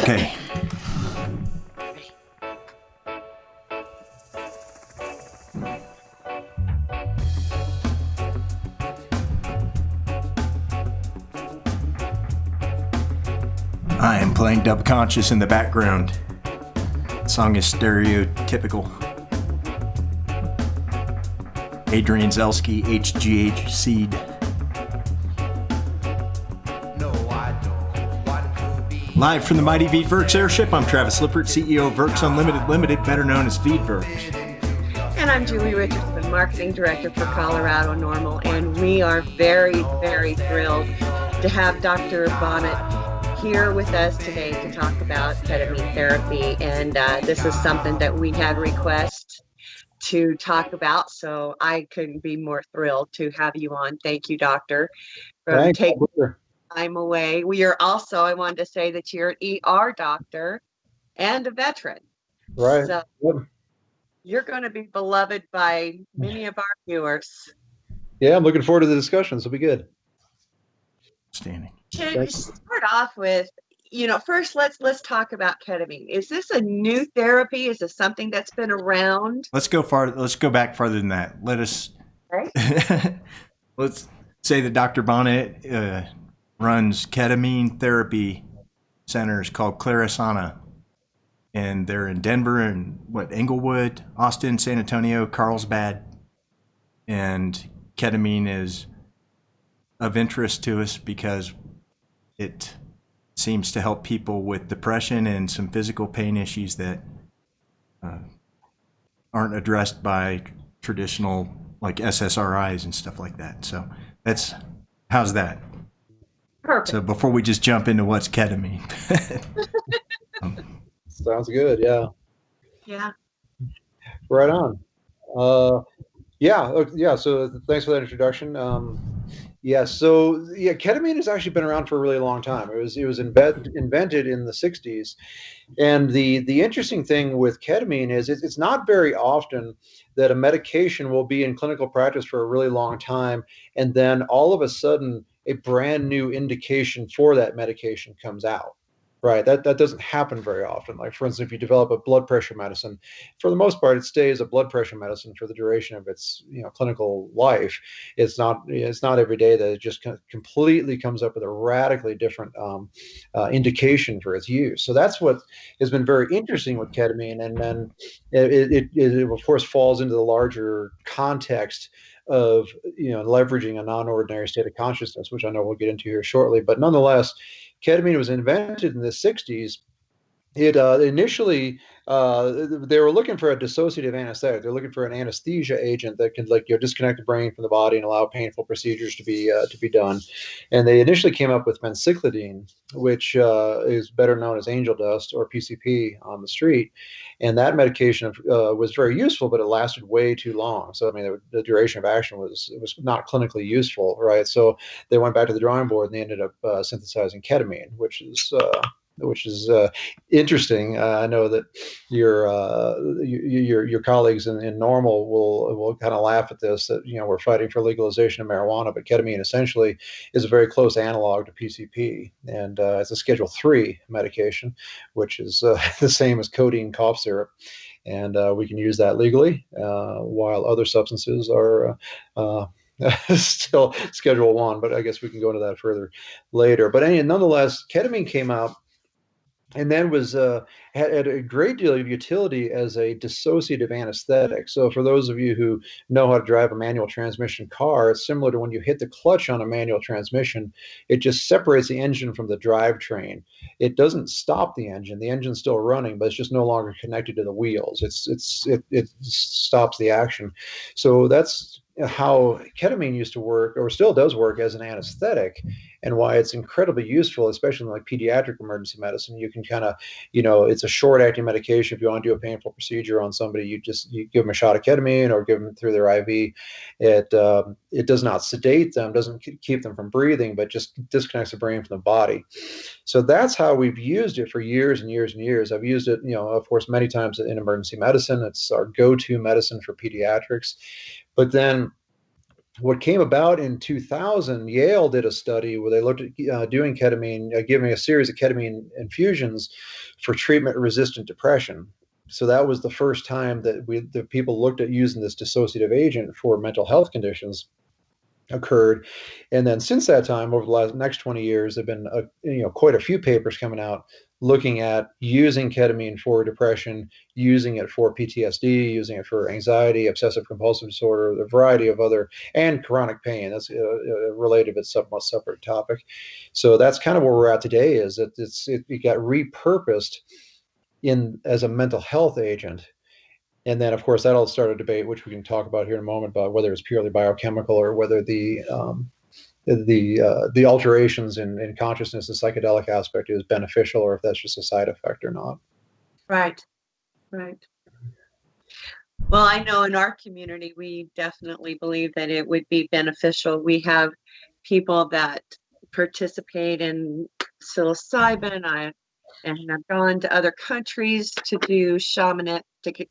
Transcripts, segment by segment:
Okay. I am playing Dub Conscious in the background. The song is stereotypical. Adrian Zelsky, HGH Seed. Live from the Mighty Veedverks Airship, I'm Travis Lippert, CEO of Verks Unlimited Limited, better known as Veedverks. And I'm Julie Richardson, Marketing Director for Colorado Normal, and we are very, very thrilled to have Dr. Bonnet here with us today to talk about ketamine therapy. And this is something that we had requests to talk about, so I couldn't be more thrilled to have you on. Thank you, Doctor, for taking time away. We are also, I wanted to say that you're an ER doctor and a veteran. Right. So you're going to be beloved by many of our viewers. Yeah, I'm looking forward to the discussions. It'll be good. Standing. To start off with, first let's talk about ketamine. Is this a new therapy? Is this something that's been around? Let's go back farther than that. Let's say that Dr. Bonnet runs ketamine therapy centers called Klarisana, and they're in Denver and Englewood, Austin, San Antonio, Carlsbad, and ketamine is of interest to us because it seems to help people with depression and some physical pain issues that aren't addressed by traditional like SSRIs and stuff like that. So how's that? Perfect. So before we just jump into what's ketamine. Sounds good. Yeah. Yeah. Right on. So thanks for that introduction. Ketamine has actually been around for a really long time. It was invented in the 60s. And the interesting thing with ketamine is it's not very often that a medication will be in clinical practice for a really long time, and then all of a sudden a brand new indication for that medication comes out. Right. That doesn't happen very often. Like, for instance, if you develop a blood pressure medicine, for the most part, it stays a blood pressure medicine for the duration of its clinical life. It's not every day that it just completely comes up with a radically different indication for its use. So that's what has been very interesting with ketamine. And then it of course falls into the larger context of leveraging a non-ordinary state of consciousness, which I know we'll get into here shortly. But nonetheless, ketamine was invented in the 60s. It initially they were looking for a dissociative anesthetic. They're looking for an anesthesia agent that could disconnect the brain from the body and allow painful procedures to be done. And they initially came up with bencyclidine, which is better known as angel dust or PCP on the street. And that medication was very useful, but it lasted way too long. So I mean, the duration of action was not clinically useful, right? So they went back to the drawing board and they ended up synthesizing ketamine, which is interesting. I know that your colleagues in Normal will kind of laugh at this, that we're fighting for legalization of marijuana, but ketamine essentially is a very close analog to PCP, and it's a Schedule III medication, which is the same as codeine cough syrup, and we can use that legally, while other substances are still Schedule I, but I guess we can go into that further later. But nonetheless, ketamine came out and then had a great deal of utility as a dissociative anesthetic. So for those of you who know how to drive a manual transmission car, it's similar to when you hit the clutch on a manual transmission. It just separates the engine from the drivetrain. It doesn't stop the engine. The engine's still running, but it's just no longer connected to the wheels. It stops the action. So that's how ketamine used to work, or still does work, as an anesthetic, and why it's incredibly useful, especially in like pediatric emergency medicine. You can kind of, it's a short-acting medication. If you want to do a painful procedure on somebody, you give them a shot of ketamine or give them through their IV. It does not sedate them, doesn't keep them from breathing, but just disconnects the brain from the body. So that's how we've used it for years and years and years. I've used it, of course, many times in emergency medicine. It's our go-to medicine for pediatrics. But then what came about in 2000, Yale did a study where they looked at doing ketamine, giving a series of ketamine infusions for treatment-resistant depression. So that was the first time that the people looked at using this dissociative agent for mental health conditions occurred. And then since that time, over the next 20 years, there've been quite a few papers coming out looking at using ketamine for depression, using it for PTSD, using it for anxiety, obsessive compulsive disorder, a variety of other, and chronic pain. That's related but somewhat separate topic. So that's kind of where we're at today, is that it got repurposed in as a mental health agent. And then, of course, that'll start a debate, which we can talk about here in a moment, about whether it's purely biochemical or whether the alterations in consciousness, the psychedelic aspect, is beneficial, or if that's just a side effect or not. Right, right. Well, I know in our community, we definitely believe that it would be beneficial. We have people that participate in psilocybin. And I've gone to other countries to do shamanistic, and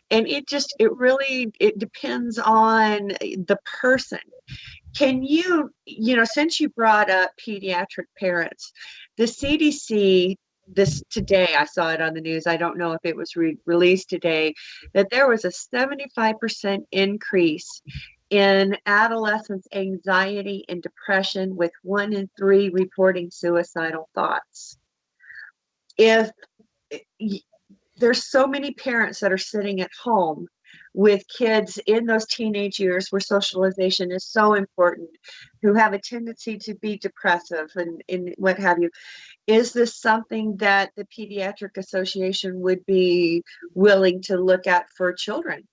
it really depends on the person. Can you, since you brought up pediatric parents, the CDC, this today, I saw it on the news, I don't know if it was released today, that there was a 75% increase in adolescents' anxiety and depression, with 1 in 3 reporting suicidal thoughts. If there's so many parents that are sitting at home with kids in those teenage years where socialization is so important, who have a tendency to be depressive and what have you, is this something that the Pediatric Association would be willing to look at for children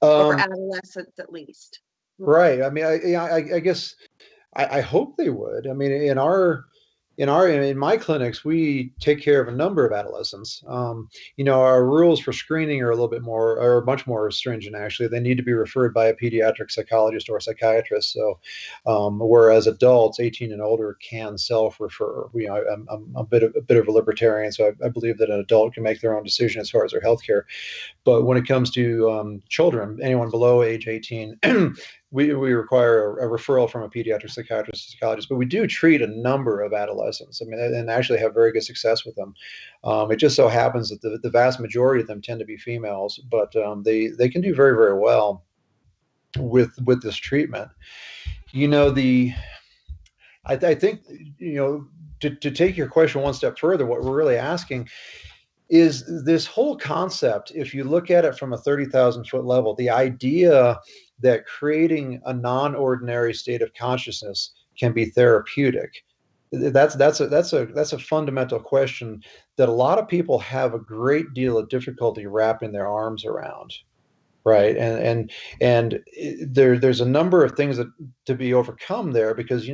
or adolescents at least? Right. I mean, I guess I hope they would. I mean, in my clinics, we take care of a number of adolescents. Our rules for screening are much more stringent. Actually, they need to be referred by a pediatric psychologist or a psychiatrist. So, whereas adults 18 and older can self-refer. I'm a bit of a libertarian, so I believe that an adult can make their own decision as far as their health care. But when it comes to children, anyone below age 18, we require a referral from a pediatric psychiatrist or psychologist. But we do treat a number of adolescents. I mean, and actually have very good success with them. It just so happens that the vast majority of them tend to be females, but they can do very, very well with this treatment. I think to take your question one step further, what we're really asking is this whole concept, if you look at it from a 30,000-foot level, the idea that creating a non-ordinary state of consciousness can be therapeutic. That's a fundamental question that a lot of people have a great deal of difficulty wrapping their arms around. Right. And there's a number of things that to be overcome there, because,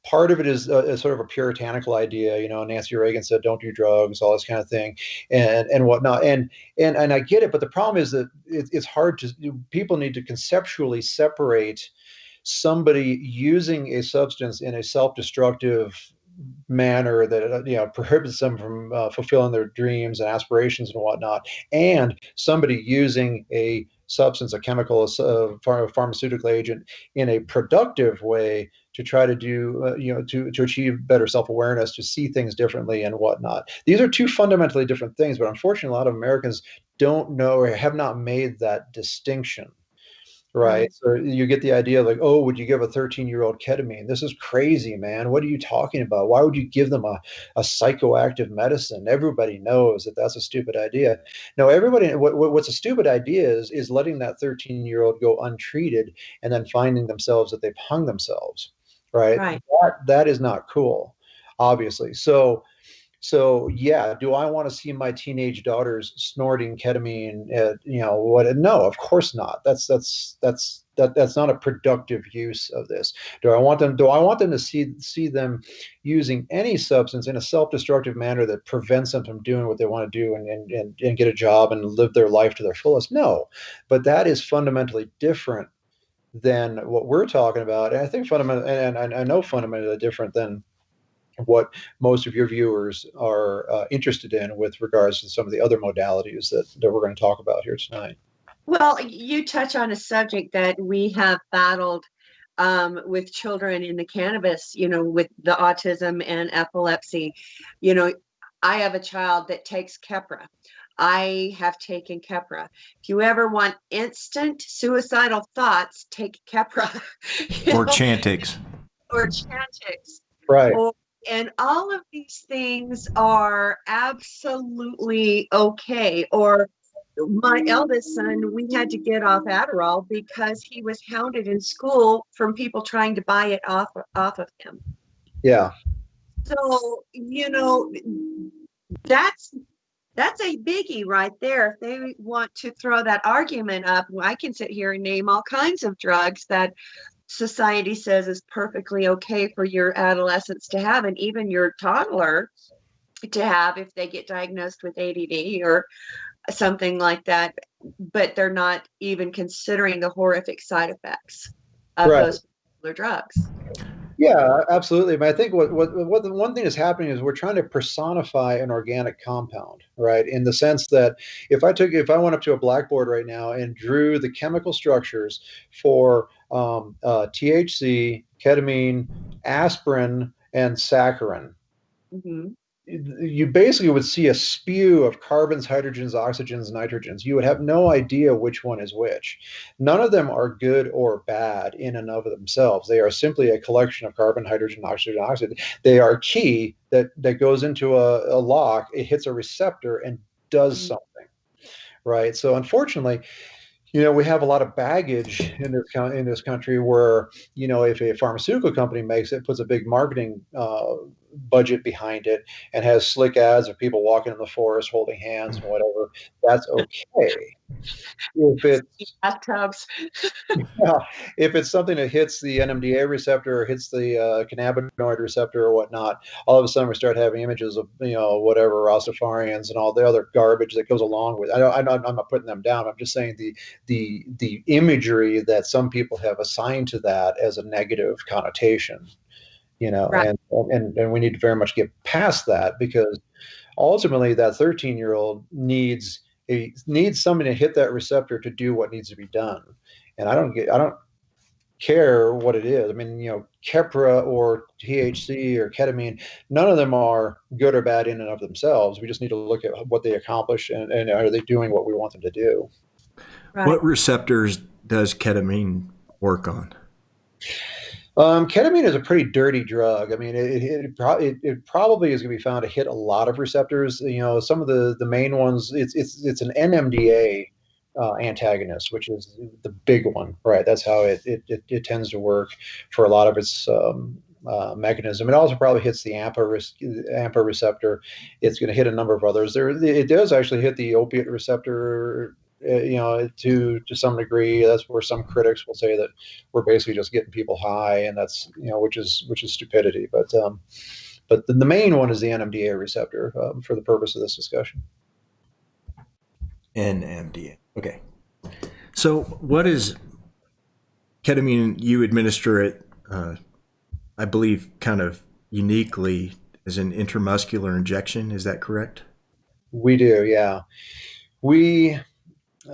part of it is sort of a puritanical idea. Nancy Reagan said, don't do drugs, all this kind of thing, and whatnot. And I get it. But the problem is that it's hard people need to conceptually separate somebody using a substance in a self-destructive manner that prohibits them from fulfilling their dreams and aspirations and whatnot, and somebody using a substance, a chemical, a pharmaceutical agent in a productive way to try to do, to achieve better self-awareness, to see things differently and whatnot. These are two fundamentally different things, but unfortunately, a lot of Americans don't know or have not made that distinction. Right. So you get the idea like, oh, would you give a 13-year-old ketamine? This is crazy, man. What are you talking about? Why would you give them a psychoactive medicine? Everybody knows that that's a stupid idea. No, what's a stupid idea is letting that 13-year-old go untreated and then finding themselves that they've hung themselves. Right. That is not cool, obviously. So yeah, do I want to see my teenage daughters snorting ketamine? No, of course not. That's not a productive use of this. Do I want them to see them using any substance in a self-destructive manner that prevents them from doing what they want to do and get a job and live their life to their fullest? No, but that is fundamentally different than what we're talking about. And I think I know fundamentally different than what most of your viewers are interested in with regards to some of the other modalities that we're going to talk about here tonight. Well, you touch on a subject that we have battled with children in the cannabis, with the autism and epilepsy. You know, I have a child that takes Keppra. I have taken Keppra. If you ever want instant suicidal thoughts, take Keppra. Or Chantix. Or Chantix. Right. And all of these things are absolutely okay. Or my eldest son, we had to get off Adderall because he was hounded in school from people trying to buy it off of him. Yeah. So, that's a biggie right there. If they want to throw that argument up, I can sit here and name all kinds of drugs that society says is perfectly okay for your adolescents to have, and even your toddler to have if they get diagnosed with ADD or something like that, but they're not even considering the horrific side effects of those particular drugs. Yeah, absolutely. But I think what the one thing that's happening is we're trying to personify an organic compound, right? In the sense that if I went up to a blackboard right now and drew the chemical structures for THC, ketamine, aspirin, and saccharin, Mm-hmm. you basically would see a spew of carbons, hydrogens, oxygens, nitrogens. You would have no idea which one is which. None of them are good or bad in and of themselves. They are simply a collection of carbon, hydrogen, oxygen. They are key that goes into a lock. It hits a receptor and does something, right? So unfortunately, we have a lot of baggage in this country where, if a pharmaceutical company makes it, puts a big marketing budget behind it, and has slick ads of people walking in the forest holding hands and whatever, that's okay. If it's Bathtubs. if it's something that hits the NMDA receptor or hits the cannabinoid receptor or whatnot, all of a sudden we start having images of whatever Rastafarians and all the other garbage that goes along with it. I'm not putting them down. I'm just saying the imagery that some people have assigned to that as a negative connotation. Right. And we need to very much get past that, because ultimately that 13-year-old needs somebody to hit that receptor to do what needs to be done. And I don't care what it is. I mean, Keppra or THC or ketamine, none of them are good or bad in and of themselves. We just need to look at what they accomplish, and are they doing what we want them to do. Right. What receptors does ketamine work on? Ketamine is a pretty dirty drug. I mean, it probably is going to be found to hit a lot of receptors. Some of the main ones. It's an NMDA antagonist, which is the big one, right? That's how it tends to work for a lot of its mechanism. It also probably hits the AMPA receptor. It's going to hit a number of others. It does actually hit the opiate receptor. To some degree. That's where some critics will say that we're basically just getting people high, and that's which is stupidity. But the main one is the NMDA receptor for the purpose of this discussion. NMDA. Okay. So what is ketamine? You administer it, I believe, kind of uniquely as an intramuscular injection. Is that correct? We do, yeah.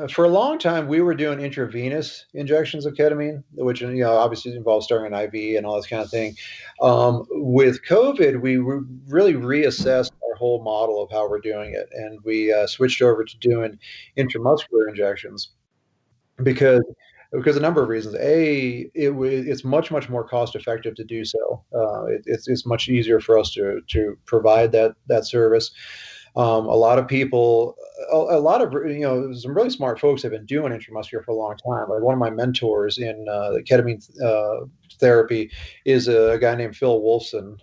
For a long time, we were doing intravenous injections of ketamine, which obviously involves starting an IV and all this kind of thing. With COVID, we really reassessed our whole model of how we're doing it, and we switched over to doing intramuscular injections because a number of reasons. It's much more cost effective to do so. It's much easier for us to provide that service. A lot of people, some really smart folks have been doing intramuscular for a long time. Like one of my mentors in the ketamine therapy is a guy named Phil Wolfson,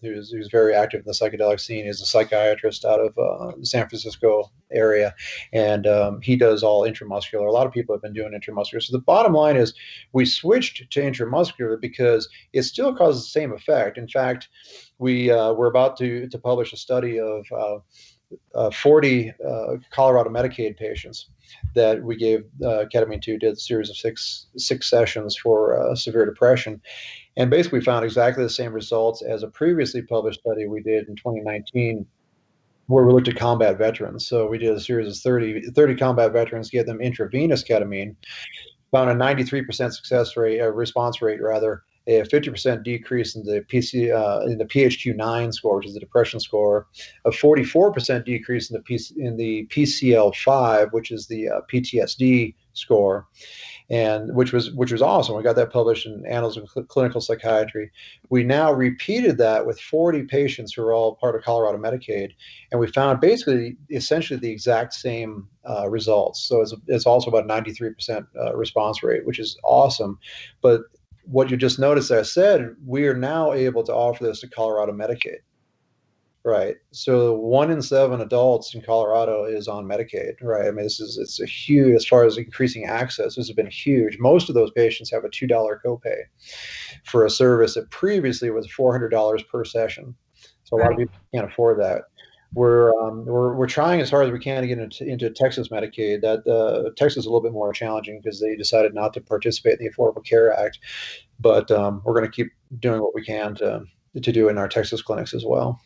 who's very active in the psychedelic scene. He's a psychiatrist out of the San Francisco area, and he does all intramuscular. A lot of people have been doing intramuscular. So the bottom line is we switched to intramuscular because it still causes the same effect. In fact, we're about to publish a study of 40 Colorado Medicaid patients that we gave ketamine to, did a series of six sessions for severe depression, and basically found exactly the same results as a previously published study we did in 2019 where we looked at combat veterans. So we did a series of 30 combat veterans, gave them intravenous ketamine, found a 93% success rate, response rate rather, a 50% decrease in the in the PHQ-9 score, which is the depression score, a 44% decrease in the PCL-5, which is the PTSD score, and which was awesome. We got that published in Annals of Clinical Psychiatry. We now repeated that with 40 patients who are all part of Colorado Medicaid, and we found basically essentially the exact same results. So it's also about 93% response rate, which is awesome. But what you just noticed, I said, we are now able to offer this to Colorado Medicaid. Right. So 1 in 7 adults in Colorado is on Medicaid. Right. I mean, it's a huge, as far as increasing access, this has been huge. Most of those patients have a $2 copay for a service that previously was $400 per session. So a lot of people can't afford that. We're trying as hard as we can to get into Texas Medicaid. That Texas is a little bit more challenging because they decided not to participate in the Affordable Care Act. But we're going to keep doing what we can to do in our Texas clinics as well.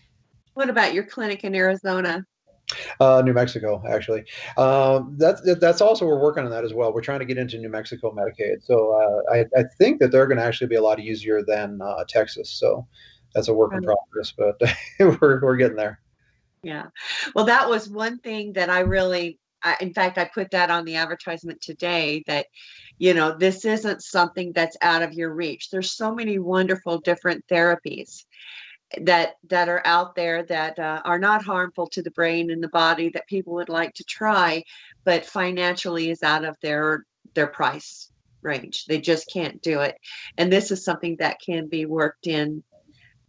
What about your clinic in Arizona? New Mexico, actually. That's also, we're working on that as well. We're trying to get into New Mexico Medicaid. So I think that they're going to actually be a lot easier than Texas. So that's a work in progress, but we're getting there. Yeah. Well, that was one thing that in fact, I put that on the advertisement today, that, this isn't something that's out of your reach. There's so many wonderful different therapies that are out there that are not harmful to the brain and the body that people would like to try, but financially is out of their price range. They just can't do it. And this is something that can be worked in,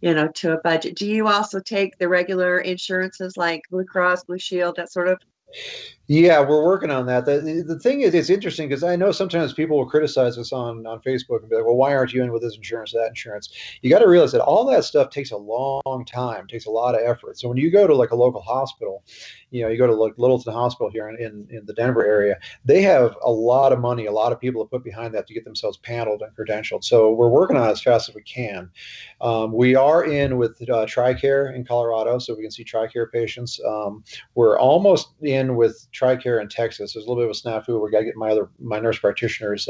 to a budget. Do you also take the regular insurances like Blue Cross, Blue Shield, that sort of? Yeah, we're working on that. The thing is, it's interesting because I know sometimes people will criticize us on Facebook and be like, well, why aren't you in with this insurance, that insurance? You got to realize that all that stuff takes a long time, takes a lot of effort. So when you go to like a local hospital, you go to like Littleton Hospital here in the Denver area, they have a lot of money, a lot of people to put behind that to get themselves paneled and credentialed. So we're working on it as fast as we can. We are in with TRICARE in Colorado, so we can see TRICARE patients. We're almost in with TRICARE in Texas. There's a little bit of a snafu. We got to get my nurse practitioners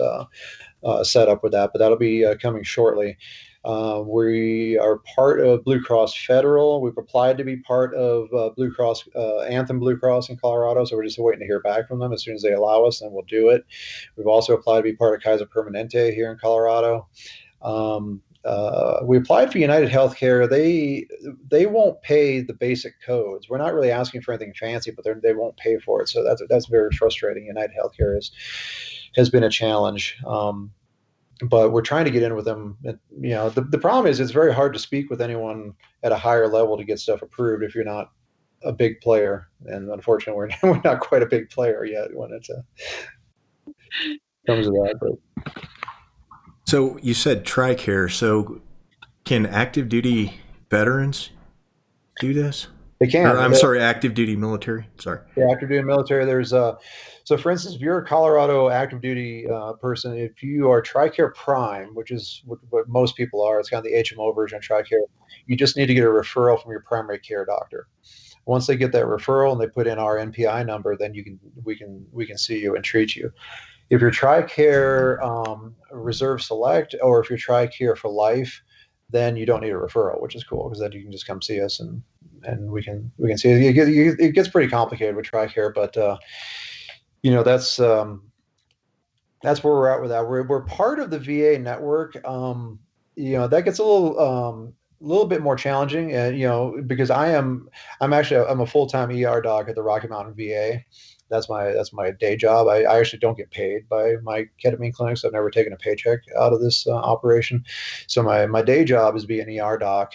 set up with that, but that'll be coming shortly. We are part of Blue Cross Federal. We've applied to be part of Blue Cross, Anthem Blue Cross in Colorado, so we're just waiting to hear back from them. As soon as they allow us, then we'll do it. We've also applied to be part of Kaiser Permanente here in Colorado. We applied for United Healthcare. They won't pay the basic codes. We're not really asking for anything fancy, but they won't pay for it. So that's very frustrating. United Healthcare has been a challenge. But we're trying to get in with them. The problem is it's very hard to speak with anyone at a higher level to get stuff approved if you're not a big player. And unfortunately, we're not quite a big player yet when it comes to that. But. So you said TRICARE. So can active duty veterans do this? They can. I'm sorry, active duty military. Sorry. Yeah, active duty military. There's so for instance, if you're a Colorado active duty person, if you are TRICARE Prime, which is what most people are, it's kind of the HMO version of TRICARE, you just need to get a referral from your primary care doctor. Once they get that referral and they put in our NPI number, then we can see you and treat you. If you're TRICARE Reserve Select, or if you're TRICARE for life, then you don't need a referral, which is cool because then you can just come see us and we can see it. It gets pretty complicated with TRICARE, but that's where we're at with that. We're part of the VA network. That gets a little bit more challenging, because I'm a full-time ER doc at the Rocky Mountain VA. That's my day job. I actually don't get paid by my ketamine clinics. I've never taken a paycheck out of this operation. So my day job is being an ER doc.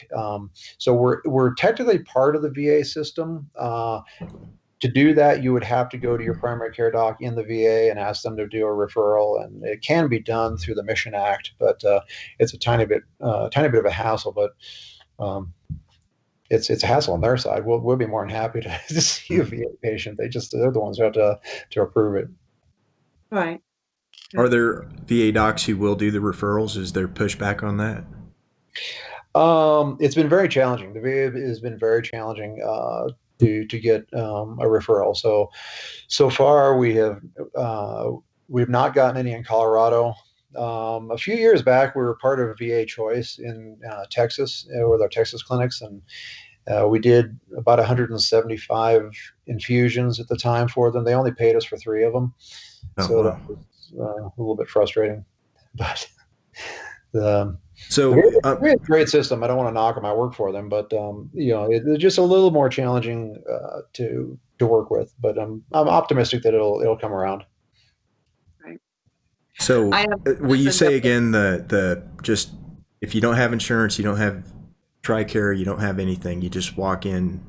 So we're technically part of the VA system. To do that, you would have to go to your primary care doc in the VA and ask them to do a referral, and it can be done through the Mission Act, but it's a tiny bit of a hassle. But it's a hassle on their side. We'll be more than happy to see a VA patient. They're the ones who have to approve it. Right. Are there VA docs who will do the referrals? Is there pushback on that? It's been very challenging. The VA has been very challenging. to get a referral. So far we've not gotten any in Colorado. A few years back, we were part of VA Choice in Texas with our Texas clinics, and we did about 175 infusions at the time for them. They only paid us for 3 of them, so that was a little bit frustrating. But it's a great system. I don't want to knock them. I work for them, but it's just a little more challenging to work with. But I'm optimistic that it'll come around. Right. So will you say again the just if you don't have insurance, you don't have TRICARE, you don't have anything, you just walk in,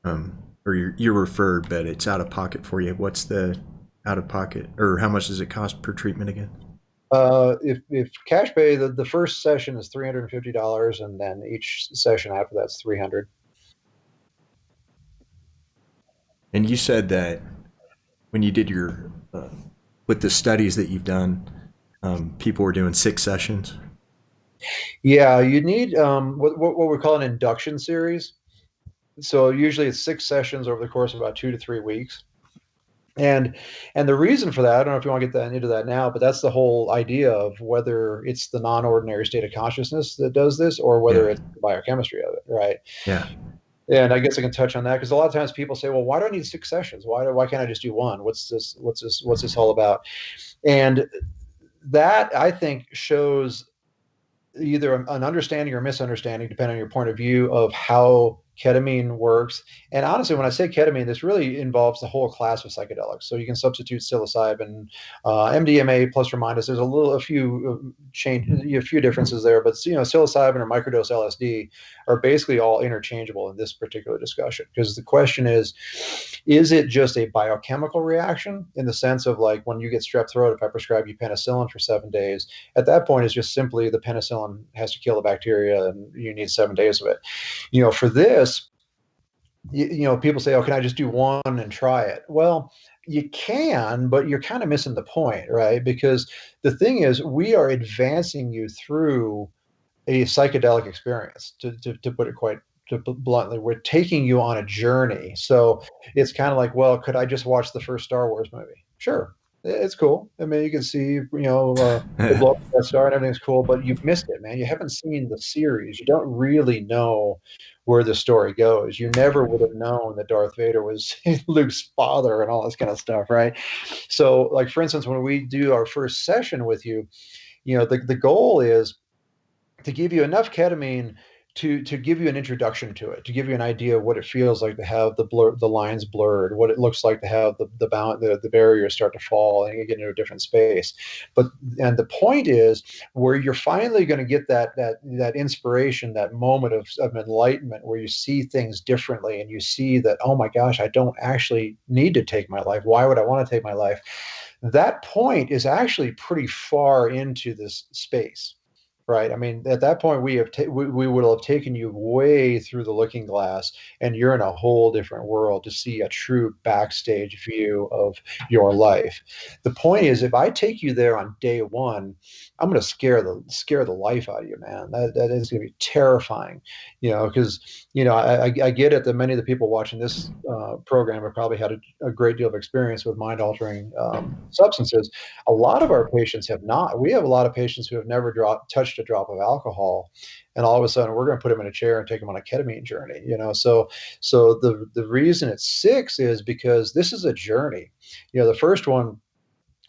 or you're referred, but it's out of pocket for you. What's the out of pocket, or how much does it cost per treatment again? If cash pay, the first session is $350, and then each session after that's $300. And you said that when you did your with the studies that you've done, people were doing 6 sessions. Yeah, you need what we call an induction series. So usually it's 6 sessions over the course of about 2 to 3 weeks. And the reason for that, I don't know if you want to get into that now, but that's the whole idea of whether it's the non-ordinary state of consciousness that does this, or whether it's the biochemistry of it, right? Yeah. And I guess I can touch on that because a lot of times people say, "Well, why do I need 6 sessions? Why can't I just do one? What's this all about?" And that, I think, shows either an understanding or misunderstanding, depending on your point of view, of how ketamine works. And honestly, when I say ketamine, this really involves the whole class of psychedelics. So you can substitute psilocybin, MDMA plus or minus. There's a few differences there, but psilocybin or microdose LSD are basically all interchangeable in this particular discussion. Because the question is it just a biochemical reaction in the sense of like when you get strep throat, if I prescribe you penicillin for 7 days, at that point it's just simply the penicillin has to kill the bacteria and you need 7 days of it. For this, people say, "Oh, can I just do one and try it?" Well, you can, but you're kind of missing the point, right? Because the thing is, we are advancing you through a psychedelic experience, to put it quite bluntly. We're taking you on a journey. So it's kind of like, well, could I just watch the first Star Wars movie? Sure. It's cool. I mean, you can see, the blow up Death Star and everything's cool, but you've missed it, man. You haven't seen the series. You don't really know where the story goes. You never would have known that Darth Vader was Luke's father and all this kind of stuff, right? So, like, for instance, when we do our first session with you, the goal is to give you enough ketamine to give you an introduction to it, to give you an idea of what it feels like to have the lines blurred, what it looks like to have the barriers start to fall and you get into a different space. And the point is where you're finally going to get that inspiration, that moment of enlightenment where you see things differently and you see that, oh my gosh, I don't actually need to take my life. Why would I want to take my life? That point is actually pretty far into this space. Right. I mean, at that point, we would have taken you way through the looking glass, and you're in a whole different world to see a true backstage view of your life. The point is, if I take you there on day one, I'm going to scare the life out of you, man. That is going to be terrifying, because I get it that many of the people watching this program have probably had a great deal of experience with mind altering substances. A lot of our patients have not. We have a lot of patients who have never touched a drop of alcohol, and all of a sudden we're going to put them in a chair and take them on a ketamine journey. So the reason it's 6 is because this is a journey. The first one,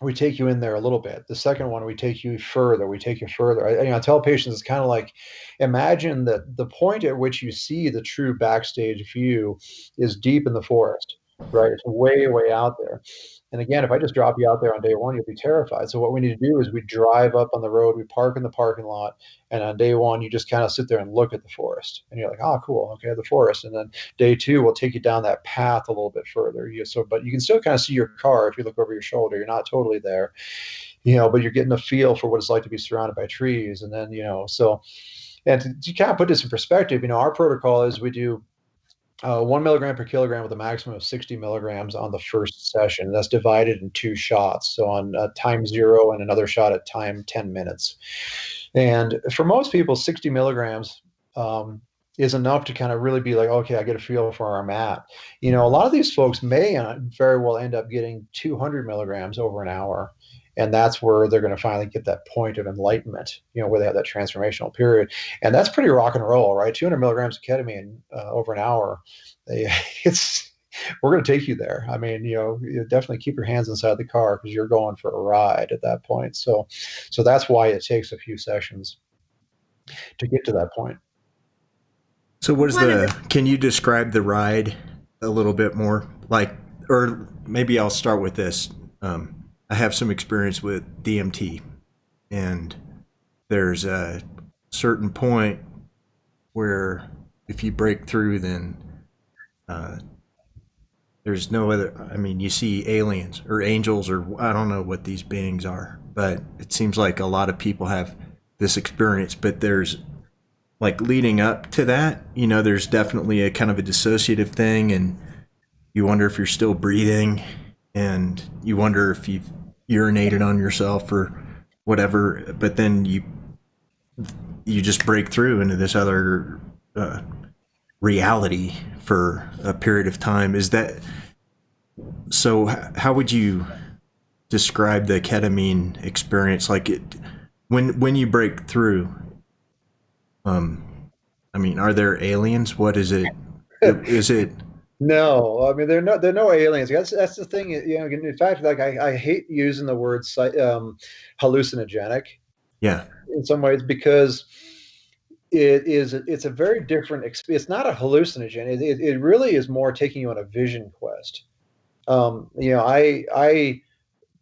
we take you in there a little bit. The second one, we take you further. I tell patients it's kind of like, imagine that the point at which you see the true backstage view is deep in the forest, right? It's way, way out there. And again, if I just drop you out there on day one, you'll be terrified. So what we need to do is we drive up on the road, we park in the parking lot, and on day one, you just kind of sit there and look at the forest. And you're like, oh, cool, okay, the forest. And then day 2, we'll take you down that path a little bit further. But you can still kind of see your car if you look over your shoulder. You're not totally there, but you're getting a feel for what it's like to be surrounded by trees. And then, and to kind of put this in perspective, our protocol is we do 1 milligram per kilogram with a maximum of 60 milligrams on the first session. That's divided in 2 shots. So on time 0 and another shot at time 10 minutes. And for most people, 60 milligrams is enough to kind of really be like, okay, I get a feel for where I'm at. A lot of these folks may very well end up getting 200 milligrams over an hour. And that's where they're going to finally get that point of enlightenment, where they have that transformational period. And that's pretty rock and roll, right? 200 milligrams of ketamine over an hour. It's, we're going to take you there. I mean, you definitely keep your hands inside the car because you're going for a ride at that point. So that's why it takes a few sessions to get to that point. So can you describe the ride a little bit more? Like, or maybe I'll start with this. I have some experience with DMT, and there's a certain point where if you break through, then there's no other. I mean, you see aliens or angels, or I don't know what these beings are, but it seems like a lot of people have this experience. But there's like leading up to that, there's definitely a kind of a dissociative thing, and you wonder if you're still breathing, and you wonder if you've urinated on yourself or whatever. But then you just break through into this other reality for a period of time. Is that so? How would you describe the ketamine experience? Like when you break through? I mean, are there aliens? What is it? Is it? No, I mean they're no aliens. That's the thing. In fact, like I hate using the word hallucinogenic. Yeah. In some ways, because it's a very different experience. It's not a hallucinogen. It really is more taking you on a vision quest. I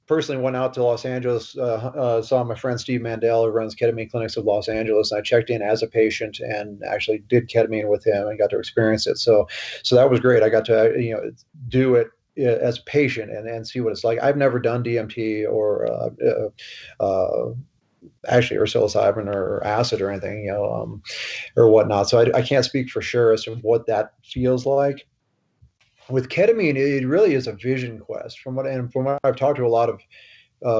personally went out to Los Angeles, saw my friend Steve Mandel, who runs ketamine clinics of Los Angeles, and I checked in as a patient and actually did ketamine with him and got to experience it. So that was great. I got to do it as a patient and see what it's like. I've never done DMT or actually or psilocybin or acid or anything, or whatnot. So I can't speak for sure as to what that feels like. With ketamine, it really is a vision quest. From what I've talked to a lot of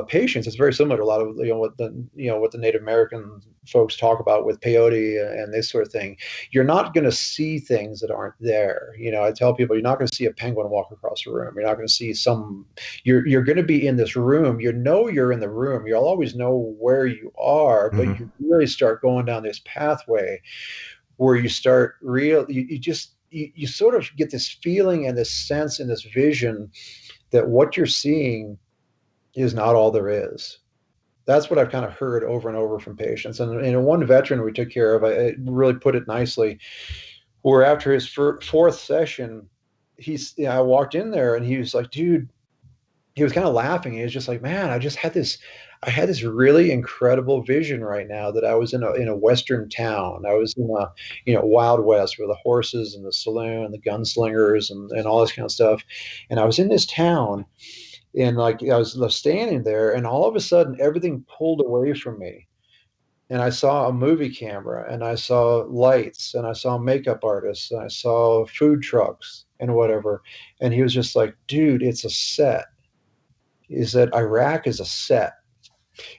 patients, it's very similar to a lot of what the Native American folks talk about with peyote and this sort of thing. You're not going to see things that aren't there. I tell people you're not going to see a penguin walk across the room. You're not going to see You're going to be in this room. You're in the room. You'll always know where you are, but you really start going down this pathway where you start you sort of get this feeling and this sense and this vision that what you're seeing is not all there is. That's what I've kind of heard over and over from patients. And one veteran we took care of, I really put it nicely, where after his fourth session, I walked in there and he was like, dude, he was kind of laughing. He was just like, man, I had this really incredible vision right now that I was in a Western town. I was in a Wild West with the horses and the saloon, the gunslingers and all this kind of stuff. And I was in this town and like I was standing there and all of a sudden everything pulled away from me. And I saw a movie camera and I saw lights and I saw makeup artists and I saw food trucks and whatever. And he was just like, dude, it's a set. Is that Iraq is a set.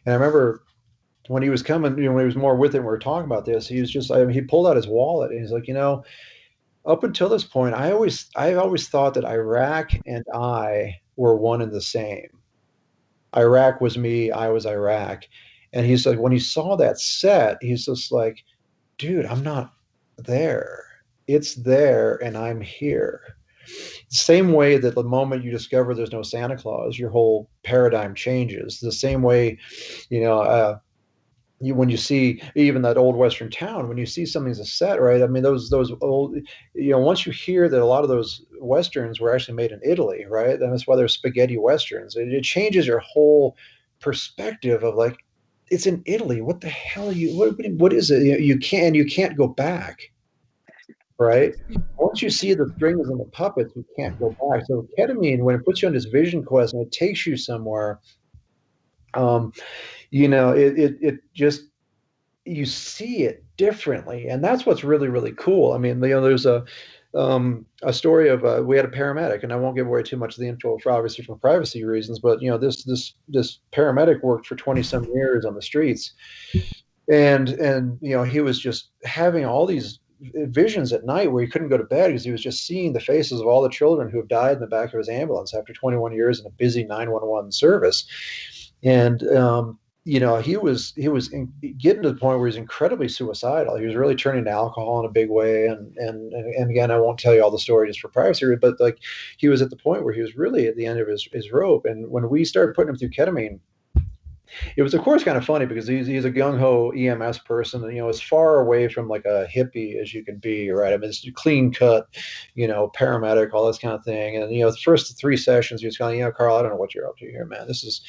And I remember when he was coming, when he was more with it, and we were talking about this, he was just, he pulled out his wallet and he's like, up until this point, I always thought that Iraq and I were one and the same. Iraq was me, I was Iraq. And he's like, when he saw that set, he's just like, dude, I'm not there. It's there and I'm here. Same way that the moment you discover there's no Santa Claus, your whole paradigm changes. The same way, when you see even that old Western town, when you see something's a set, right? I mean, those old, once you hear that a lot of those Westerns were actually made in Italy, right? And that's why they're spaghetti Westerns. It changes your whole perspective of like, it's in Italy. What the hell are you, what is it? You can't go back. Right? Once you see the strings and the puppets, you can't go back. So ketamine, when it puts you on this vision quest and it takes you somewhere, it just, you see it differently. And that's what's really, really cool. I mean, there's a story of, we had a paramedic, and I won't give away too much of the info for obviously for privacy reasons, but this paramedic worked for 20 some years on the streets. And he was just having all these visions at night where he couldn't go to bed because he was just seeing the faces of all the children who have died in the back of his ambulance after 21 years in a busy 911 service. And he was getting to the point where he's incredibly suicidal. He was really turning to alcohol in a big way, and again, I won't tell you all the story just for privacy, but like he was at the point where he was really at the end of his rope. And when we started putting him through ketamine, it was of course kind of funny because he's a gung-ho EMS person, and as far away from like a hippie as you can be, right? I mean, it's clean cut, paramedic, all this kind of thing. And the first 3 sessions he was kind of, Carl, I don't know what you're up to here, man. This is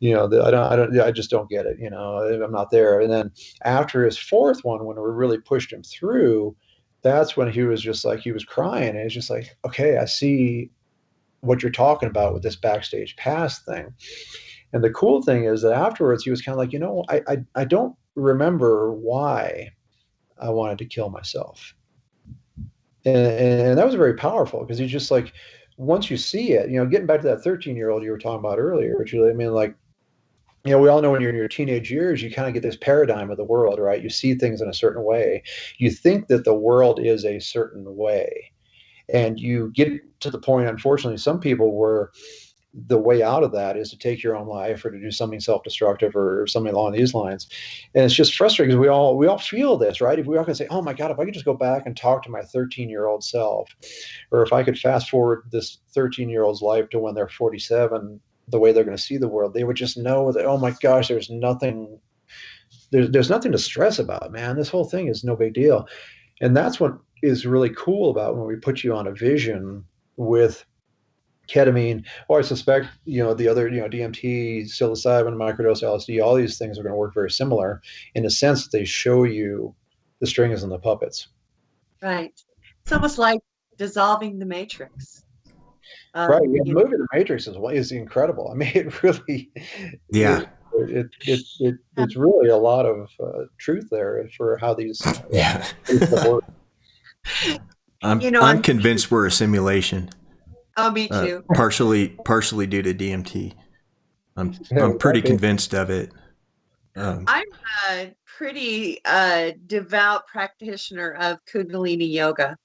I just don't get it. I'm not there. And then after his 4th one, when we really pushed him through, that's when he was just like, he was crying. And it's just like, okay, I see what you're talking about with this backstage pass thing. And the cool thing is that afterwards he was kind of like, I don't remember why I wanted to kill myself. And that was very powerful because he's just like, once you see it, getting back to that 13-year-old you were talking about earlier, Julie, I mean, like, we all know when you're in your teenage years, you kind of get this paradigm of the world, right? You see things in a certain way. You think that the world is a certain way. And you get to the point, unfortunately, some people where the way out of that is to take your own life or to do something self-destructive or something along these lines. And it's just frustrating because we all feel this, right? If we all can say, oh my God, if I could just go back and talk to my 13-year-old self, or if I could fast forward this 13-year-old's life to when they're 47, the way they're going to see the world, they would just know that, oh my gosh, there's nothing to stress about, man. This whole thing is no big deal. And that's what is really cool about when we put you on a vision with ketamine, or I suspect, the other, DMT, psilocybin, microdose LSD, all these things are going to work very similar in the sense that they show you the strings and the puppets. Right. It's almost like dissolving the matrix. Right. Yeah, the movie The Matrix is incredible. I mean, it really, Yeah. It's really a lot of truth there for how these Yeah. work. I'm convinced we're a simulation. Oh, me too. Partially due to DMT. I'm pretty convinced of it. I'm a pretty devout practitioner of Kundalini yoga.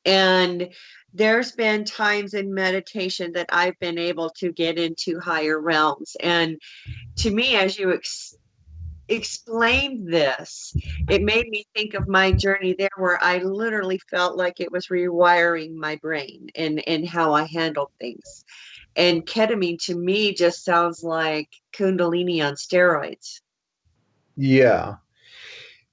And there's been times in meditation that I've been able to get into higher realms. And to me, as you explained this, it made me think of my journey there where I literally felt like it was rewiring my brain and how I handled things. And ketamine to me just sounds like Kundalini on steroids. Yeah.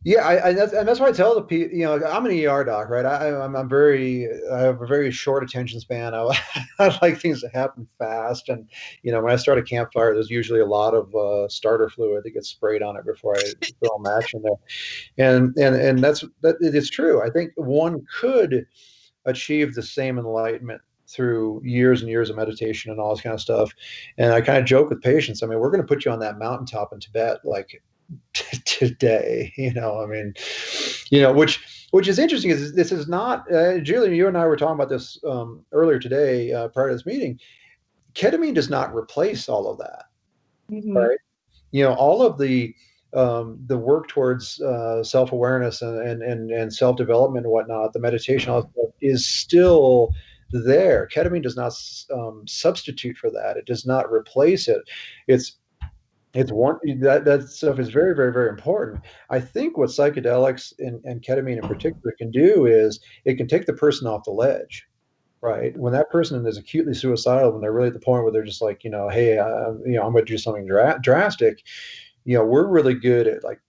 Yeah, that's why I tell the people, I'm an ER doc, right? I have a very short attention span. I like things to happen fast. And, when I start a campfire, there's usually a lot of starter fluid that gets sprayed on it before I throw a match in there. And it is true. I think one could achieve the same enlightenment through years and years of meditation and all this kind of stuff. And I kind of joke with patients. I mean, we're going to put you on that mountaintop in Tibet, like, today, which is interesting is this is not, Julie, you and I were talking about this earlier today prior to this meeting. Ketamine does not replace all of that, right? All of the work towards self-awareness and self-development and whatnot, the meditation, all that stuff is still there. Ketamine does not substitute for that. It does not replace it. It's one that stuff is very, very, very important. I think what psychedelics and ketamine in particular can do is it can take the person off the ledge, right? When that person is acutely suicidal, when they're really at the point where they're just like, hey, I'm going to do something drastic. We're really good at like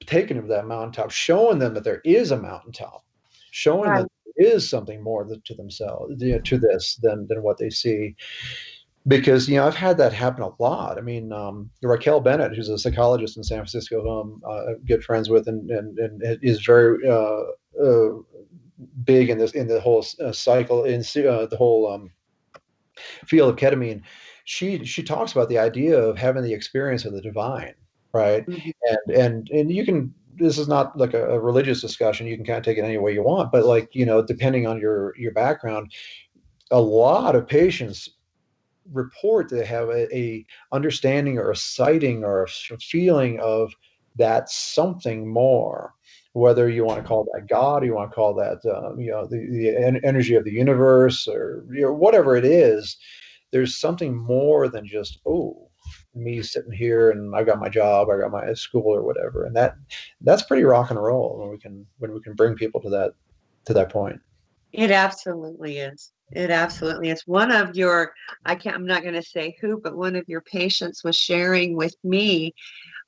taking them to that mountaintop, showing them that there is a mountaintop, showing that there is something more to themselves, to this than what they see. Because, I've had that happen a lot. I mean, Raquel Bennett, who's a psychologist in San Francisco, who I'm good friends with and is very big in the whole cycle, in the whole field of ketamine. She talks about the idea of having the experience of the divine, right? And you can, this is not like a religious discussion. You can kind of take it any way you want, but like, depending on your background, a lot of patients report they have a understanding or a sighting or a feeling of that something more, whether you want to call that God, or you want to call that the energy of the universe, or whatever it is. There's something more than just me sitting here and I got my job, I got my school or whatever, and that's pretty rock and roll when we can bring people to that point. It absolutely is. It absolutely is. One of your, I'm not going to say who, but one of your patients was sharing with me,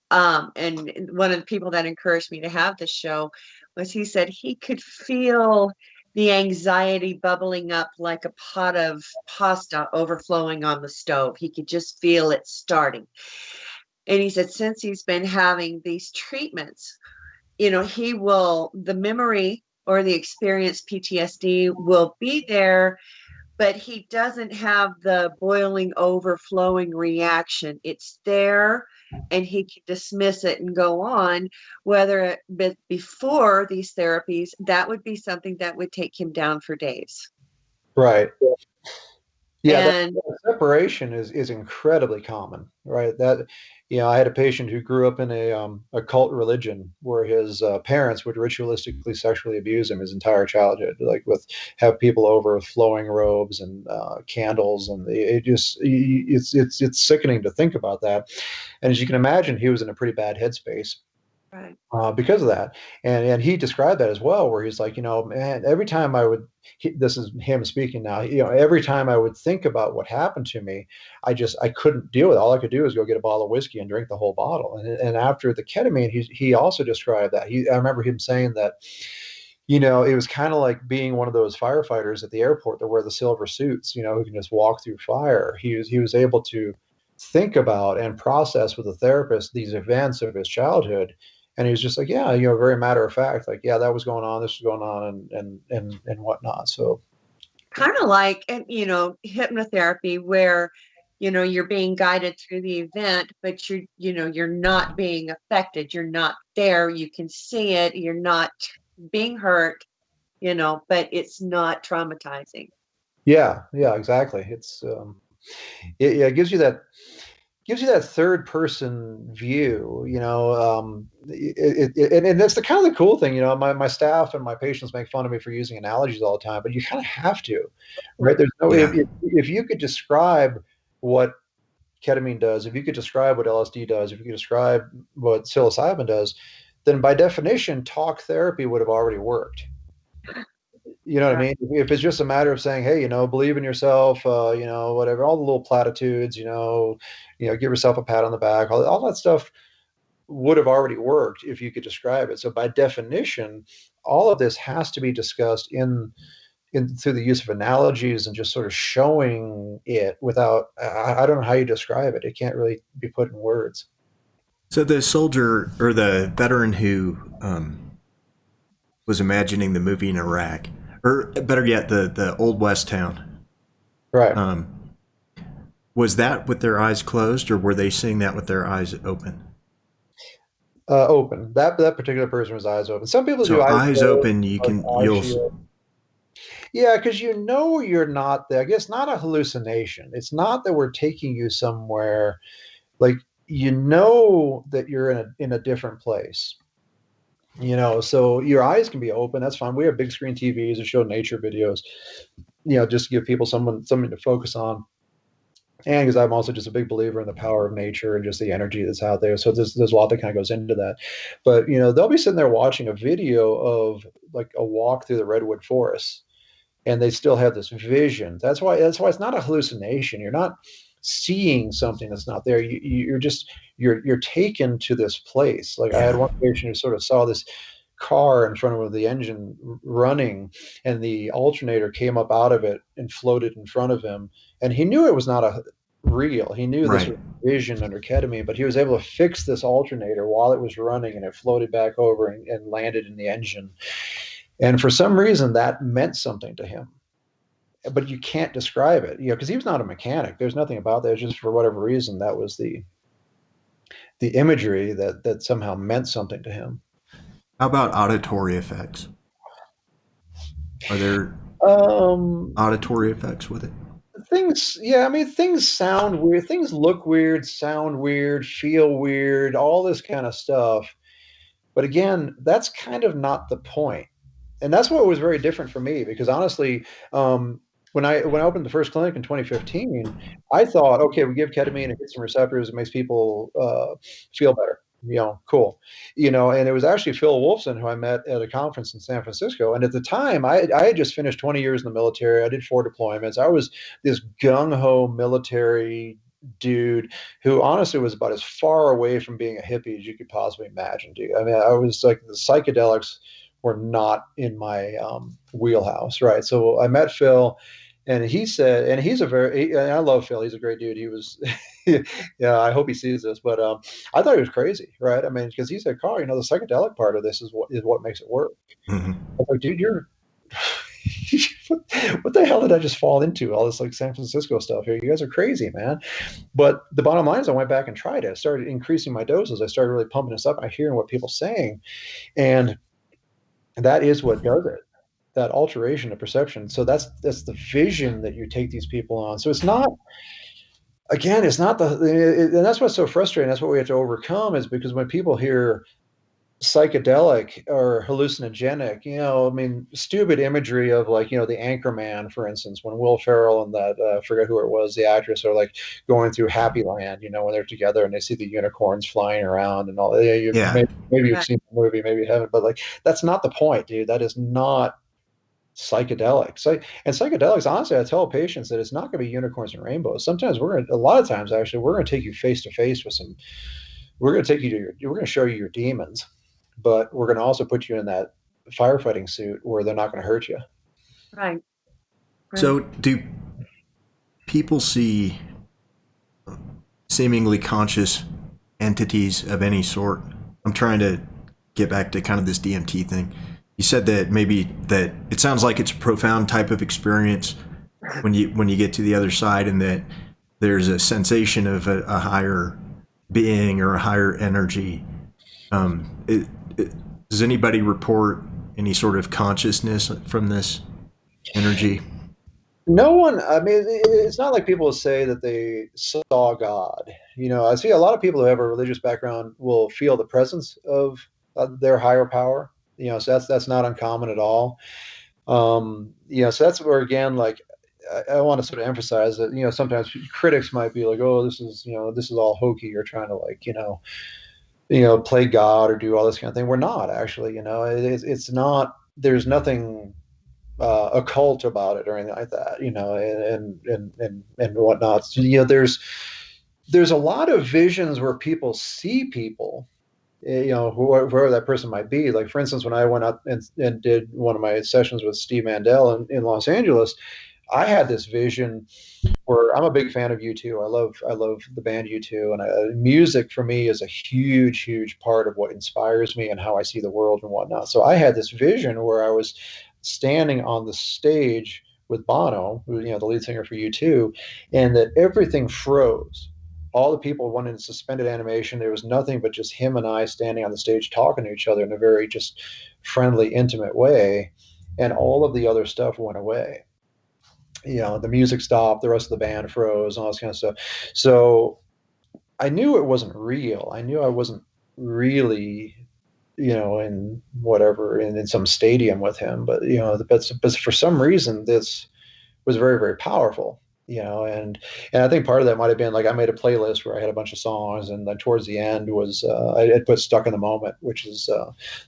and one of the people that encouraged me to have this show was, he said he could feel the anxiety bubbling up like a pot of pasta overflowing on the stove. He could just feel it starting. And he said, since he's been having these treatments, the memory or the experience PTSD will be there, but he doesn't have the boiling, overflowing reaction. It's there, and he can dismiss it and go on. Whether before these therapies, that would be something that would take him down for days. Right. Yeah, And that separation is incredibly common, right? I had a patient who grew up in a cult religion where his parents would ritualistically sexually abuse him his entire childhood, like have people over with flowing robes and candles, and it's sickening to think about that. And as you can imagine, he was in a pretty bad headspace. right. Because of that. And he described that as well, where he's like, man, every time this is him speaking now, every time I would think about what happened to me, I couldn't deal with it. All I could do is go get a bottle of whiskey and drink the whole bottle. And after the ketamine, he also described that. I remember him saying that, it was kind of like being one of those firefighters at the airport that wear the silver suits, who can just walk through fire. He was able to think about and process with a therapist these events of his childhood. And he was just like, yeah, very matter of fact, like, yeah, that was going on, this was going on, and whatnot. So Kind of like, hypnotherapy, where, you're being guided through the event, but you're not being affected. You're not there. You can see it. You're not being hurt, but it's not traumatizing. yeah, exactly. It gives you that third person view, and that's the kind of the cool thing, my staff and my patients make fun of me for using analogies all the time, but you kind of have to, right? There's no, if you could describe what ketamine does, if you could describe what LSD does, if you could describe what psilocybin does, then by definition, talk therapy would have already worked. You know what I mean? If it's just a matter of saying, hey, believe in yourself, whatever, all the little platitudes, give yourself a pat on the back, all that stuff would have already worked if you could describe it. So by definition, all of this has to be discussed in through the use of analogies and just sort of showing it without, I don't know how you describe it. It can't really be put in words. So the soldier or the veteran who was imagining the movie in Iraq, or better yet, the Old West town. Right. Was that with their eyes closed, or were they seeing that with their eyes open? Open. That particular person was eyes open. Some people do eyes closed, open. You'll. Yeah, because you're not there. I guess not a hallucination. It's not that we're taking you somewhere, like that you're in a different place. So your eyes can be open. That's fine. We have big screen TVs that show nature videos, just to give people something to focus on. And because I'm also just a big believer in the power of nature and just the energy that's out there. So there's a lot that kind of goes into that. But, they'll be sitting there watching a video of like a walk through the redwood forest, and they still have this vision. That's why it's not a hallucination. You're not seeing something that's not there. You're taken to this place. Like, I had one patient who sort of saw this car in front of the engine running, and the alternator came up out of it and floated in front of him, and he knew it was not real. He knew this was vision under ketamine, but he was able to fix this alternator while it was running, and it floated back over and landed in the engine. And for some reason that meant something to him, but you can't describe it, because he was not a mechanic. There's nothing about that. It's just, for whatever reason, that was the imagery that somehow meant something to him. How about auditory effects? Are there auditory effects with it? Things sound weird. Things look weird, sound weird, feel weird, all this kind of stuff. But again, that's kind of not the point. And that's what was very different for me, because honestly, when I opened the first clinic in 2015, I thought, okay, we give ketamine, it hits some receptors, it makes people feel better. Cool. And it was actually Phil Wolfson who I met at a conference in San Francisco. And at the time, I had just finished 20 years in the military. I did 4 deployments. I was this gung ho military dude who honestly was about as far away from being a hippie as you could possibly imagine, dude. I mean, I was like, the psychedelics were not in my wheelhouse, right? So I met Phil, and he said, and and I love Phil. He's a great dude. He was, yeah. I hope he sees this, but I thought he was crazy, right? I mean, because he said, Carl, the psychedelic part of this is what makes it work. Mm-hmm. I was like, dude, you're what the hell did I just fall into? All this like San Francisco stuff here. You guys are crazy, man. But the bottom line is I went back and tried it. I started increasing my doses. I started really pumping this up, and I hearing what people saying. And that is what does it, that alteration of perception. So that's the vision that you take these people on. So it's not, again, it's not and that's what's so frustrating. That's what we have to overcome, is because when people hear psychedelic or hallucinogenic, I mean, stupid imagery of like, the Anchorman, for instance, when Will Ferrell and that, I forget who it was, the actress, are like going through Happy Land, when they're together and they see the unicorns flying around and all. Yeah, Yeah. maybe you've seen the movie, maybe you haven't, but like, that's not the point, dude. That is not psychedelics. And psychedelics, honestly, I tell patients that it's not going to be unicorns and rainbows. Sometimes a lot of times, actually, we're going to take you face to face with we're going to take you we're going to show you your demons, but we're going to also put you in that firefighting suit where they're not going to hurt you. Right. So do people see seemingly conscious entities of any sort? I'm trying to get back to kind of this DMT thing. You said that maybe that it sounds like it's a profound type of experience when you get to the other side, and that there's a sensation of a higher being or a higher energy. Does anybody report any sort of consciousness from this energy? No one, I mean, it's not like people say that they saw God. I see a lot of people who have a religious background will feel the presence of their higher power. So that's not uncommon at all. So that's where, again, like, I want to sort of emphasize that, sometimes critics might be like, oh, this is all hokey. You're trying to, like, play God or do all this kind of thing. We're not, actually. It's not. There's nothing occult about it or anything like that. And whatnot. So, there's a lot of visions where people see people. Whoever that person might be. Like, for instance, when I went out and did one of my sessions with Steve Mandel in Los Angeles, I had this vision where I'm a big fan of U2. I love the band U2, and music for me is a huge, huge part of what inspires me and how I see the world and whatnot. So I had this vision where I was standing on the stage with Bono, who, the lead singer for U2, and that everything froze. All the people went in suspended animation. There was nothing but just him and I standing on the stage talking to each other in a very just friendly, intimate way. And all of the other stuff went away. The music stopped, the rest of the band froze, and all this kind of stuff. So I knew it wasn't real. I knew I wasn't really, in whatever, in some stadium with him. But, but for some reason, this was very, very powerful. And I think part of that might have been like, I made a playlist where I had a bunch of songs, and then towards the end was I had put "Stuck in the Moment," which is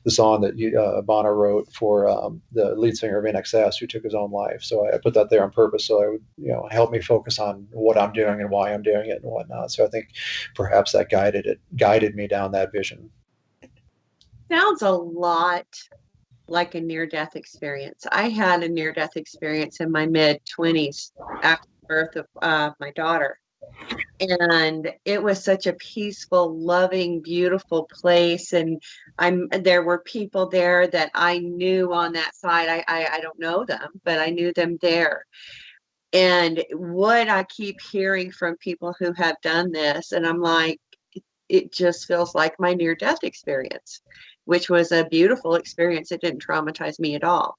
the song that Bonnet wrote for the lead singer of NXS, who took his own life. So I put that there on purpose, so it would help me focus on what I'm doing and why I'm doing it and whatnot. So I think perhaps that guided me down that vision. Sounds a lot like a near-death experience. I had a near-death experience in my mid-20s after the birth of my daughter. And it was such a peaceful, loving, beautiful place. And there were people there that I knew on that side. I don't know them, but I knew them there. And what I keep hearing from people who have done this, and I'm like, it just feels like my near-death experience, which was a beautiful experience. It didn't traumatize me at all.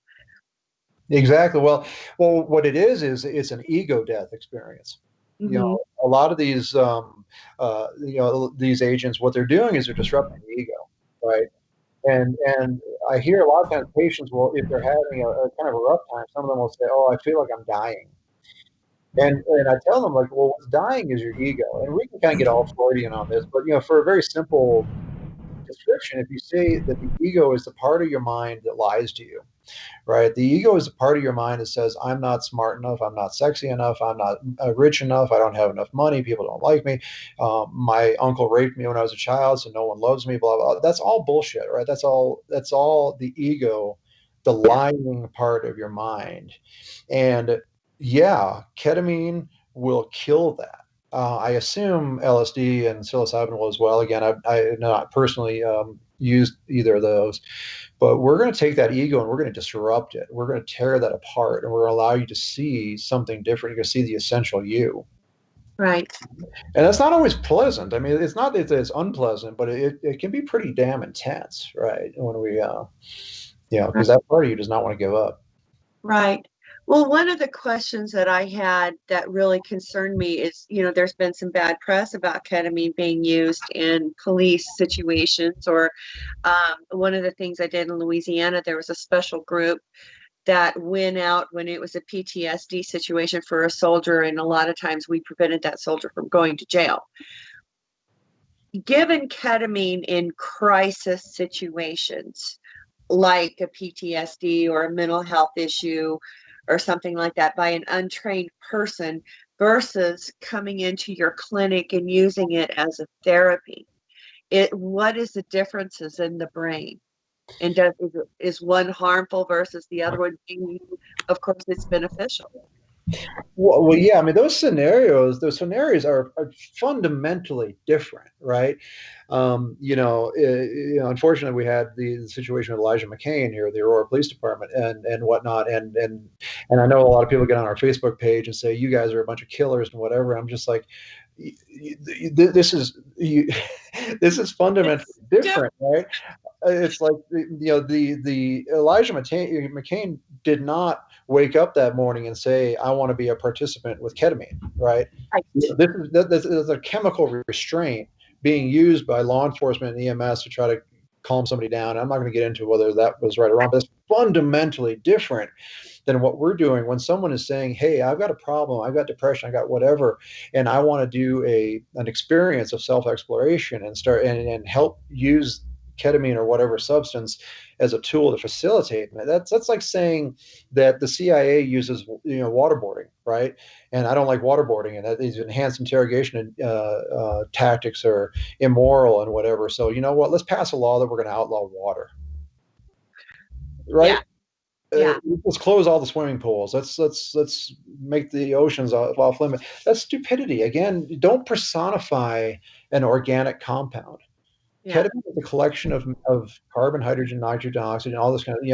Exactly. Well, what it is it's an ego death experience. Mm-hmm. A lot of these agents, what they're doing is they're disrupting the ego, right? And I hear a lot of times patients will, if they're having a kind of a rough time, some of them will say, "Oh, I feel like I'm dying." And I tell them, like, well, what's dying is your ego. And we can kind of get all Freudian on this, but for a very simple description, if you say that the ego is the part of your mind that lies to you, right? The ego is a part of your mind that says, I'm not smart enough, I'm not sexy enough, I'm not rich enough, I don't have enough money, people don't like me, my uncle raped me when I was a child, so no one loves me, blah, blah. That's all bullshit, right? That's all the ego, the lying part of your mind. And yeah, ketamine will kill that. I assume LSD and psilocybin will as well. Again, I not personally used either of those, but we're going to take that ego and we're going to disrupt it. We're going to tear that apart, and we're going to allow you to see something different. You're going to see the essential you. Right. And that's not always pleasant. I mean, it's not that it's unpleasant, but it can be pretty damn intense, right? When we, because that part of you does not want to give up. Right. Well, one of the questions that I had that really concerned me is, there's been some bad press about ketamine being used in police situations, or one of the things I did in Louisiana, there was a special group that went out when it was a PTSD situation for a soldier, and a lot of times we prevented that soldier from going to jail. Given ketamine in crisis situations, like a PTSD or a mental health issue or something like that, by an untrained person versus coming into your clinic and using it as a therapy, what is the differences in the brain? And is one harmful versus the other one being, of course, it's beneficial? Well, yeah. I mean, those scenarios are fundamentally different, right? Unfortunately, we had the situation with Elijah McCain here, the Aurora Police Department, and whatnot, and I know a lot of people get on our Facebook page and say you guys are a bunch of killers and whatever. I'm just like, this is this is fundamentally different, right? It's like the Elijah McCain did not wake up that morning and say, I want to be a participant with ketamine, right? This is a chemical restraint being used by law enforcement and EMS to try to calm somebody down. I'm not going to get into whether that was right or wrong, but it's fundamentally different than what we're doing when someone is saying, hey, I've got a problem, I've got depression, I got whatever, and I want to do an experience of self-exploration and start and help use ketamine or whatever substance as a tool to facilitate. That's like saying that the CIA uses waterboarding, right? And I don't like waterboarding, and that these enhanced interrogation tactics are immoral and whatever. So you know what? Let's pass a law that we're going to outlaw water, right? Yeah. Let's close all the swimming pools. Let's make the oceans off limit. That's stupidity. Again, don't personify an organic compound. Yeah. Ketamine is a collection of carbon, hydrogen, nitrogen, oxygen, all this kind of,